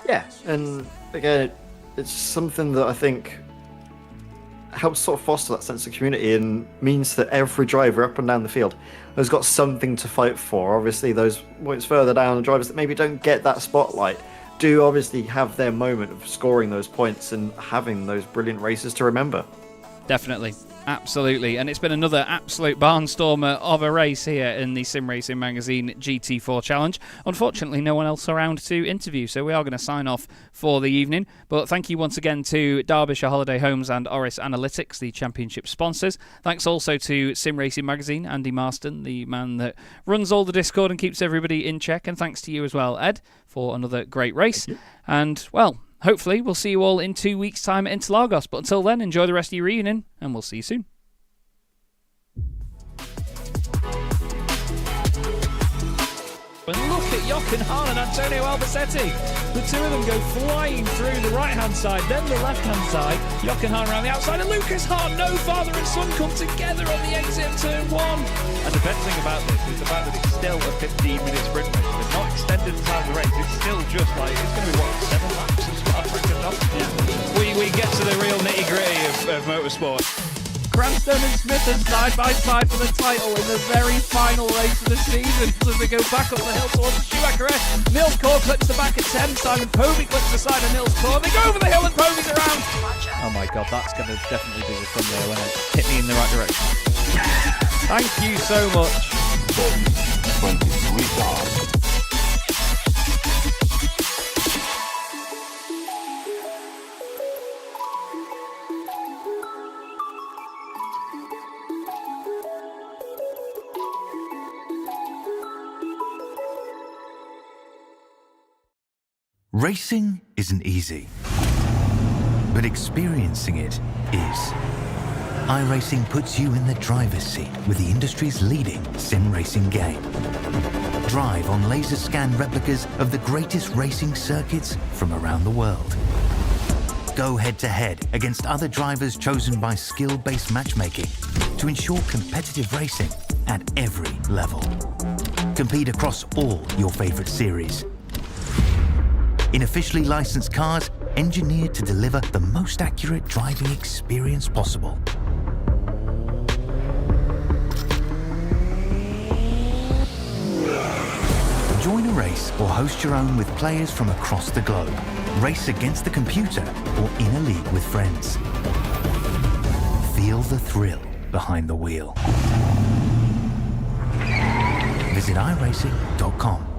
Yeah, and again, it's something that I think helps sort of foster that sense of community and means that every driver up and down the field has got something to fight for. Obviously, those points further down, the drivers that maybe don't get that spotlight do obviously have their moment of scoring those points and having those brilliant races to remember. Definitely. Absolutely, and it's been another absolute barnstormer of a race here in the Sim Racing Magazine GT4 Challenge. Unfortunately, no one else around to interview, so we are going to sign off for the evening. But thank you once again to Derbyshire Holiday Homes and Orris Analytics, the championship sponsors. Thanks also to Sim Racing Magazine, Andy Marston, the man that runs all the Discord and keeps everybody in check. And thanks to you as well, Ed, for another great race. And, well, hopefully we'll see you all in 2 weeks' time at Interlagos. But until then, enjoy the rest of your evening, and we'll see you soon. And look at Jochen Hahn and Antonio Albacete. The two of them go flying through the right-hand side, then the left-hand side. Jochen Hahn around the outside, and Lucas Hahn, no father and son, come together on the exit of turn 1. And the best thing about this is the fact that it's still a 15-minute sprint race. They're not extended the time of the race. It's still just like, it's going to be, what, 7 laps as far as I can know? Yeah. We get to the real nitty-gritty of motorsport. Cranstone and Smith are side by side for the title in the very final race of the season. As they go back up the hill towards the Schumacher. Nils Core clips the back at 10. Simon Povey clips the side of Nils Core. They go over the hill and Povey's around. Oh my god, that's going to definitely be the thumbnail when it hit me in the right direction. Thank you so much. 23 cars. Racing isn't easy, but experiencing it is. iRacing puts you in the driver's seat with the industry's leading sim racing game. Drive on laser scan replicas of the greatest racing circuits from around the world. Go head to head against other drivers chosen by skill-based matchmaking to ensure competitive racing at every level. Compete across all your favorite series. In officially licensed cars, engineered to deliver the most accurate driving experience possible. Join a race or host your own with players from across the globe. Race against the computer or in a league with friends. Feel the thrill behind the wheel. Visit iRacing.com.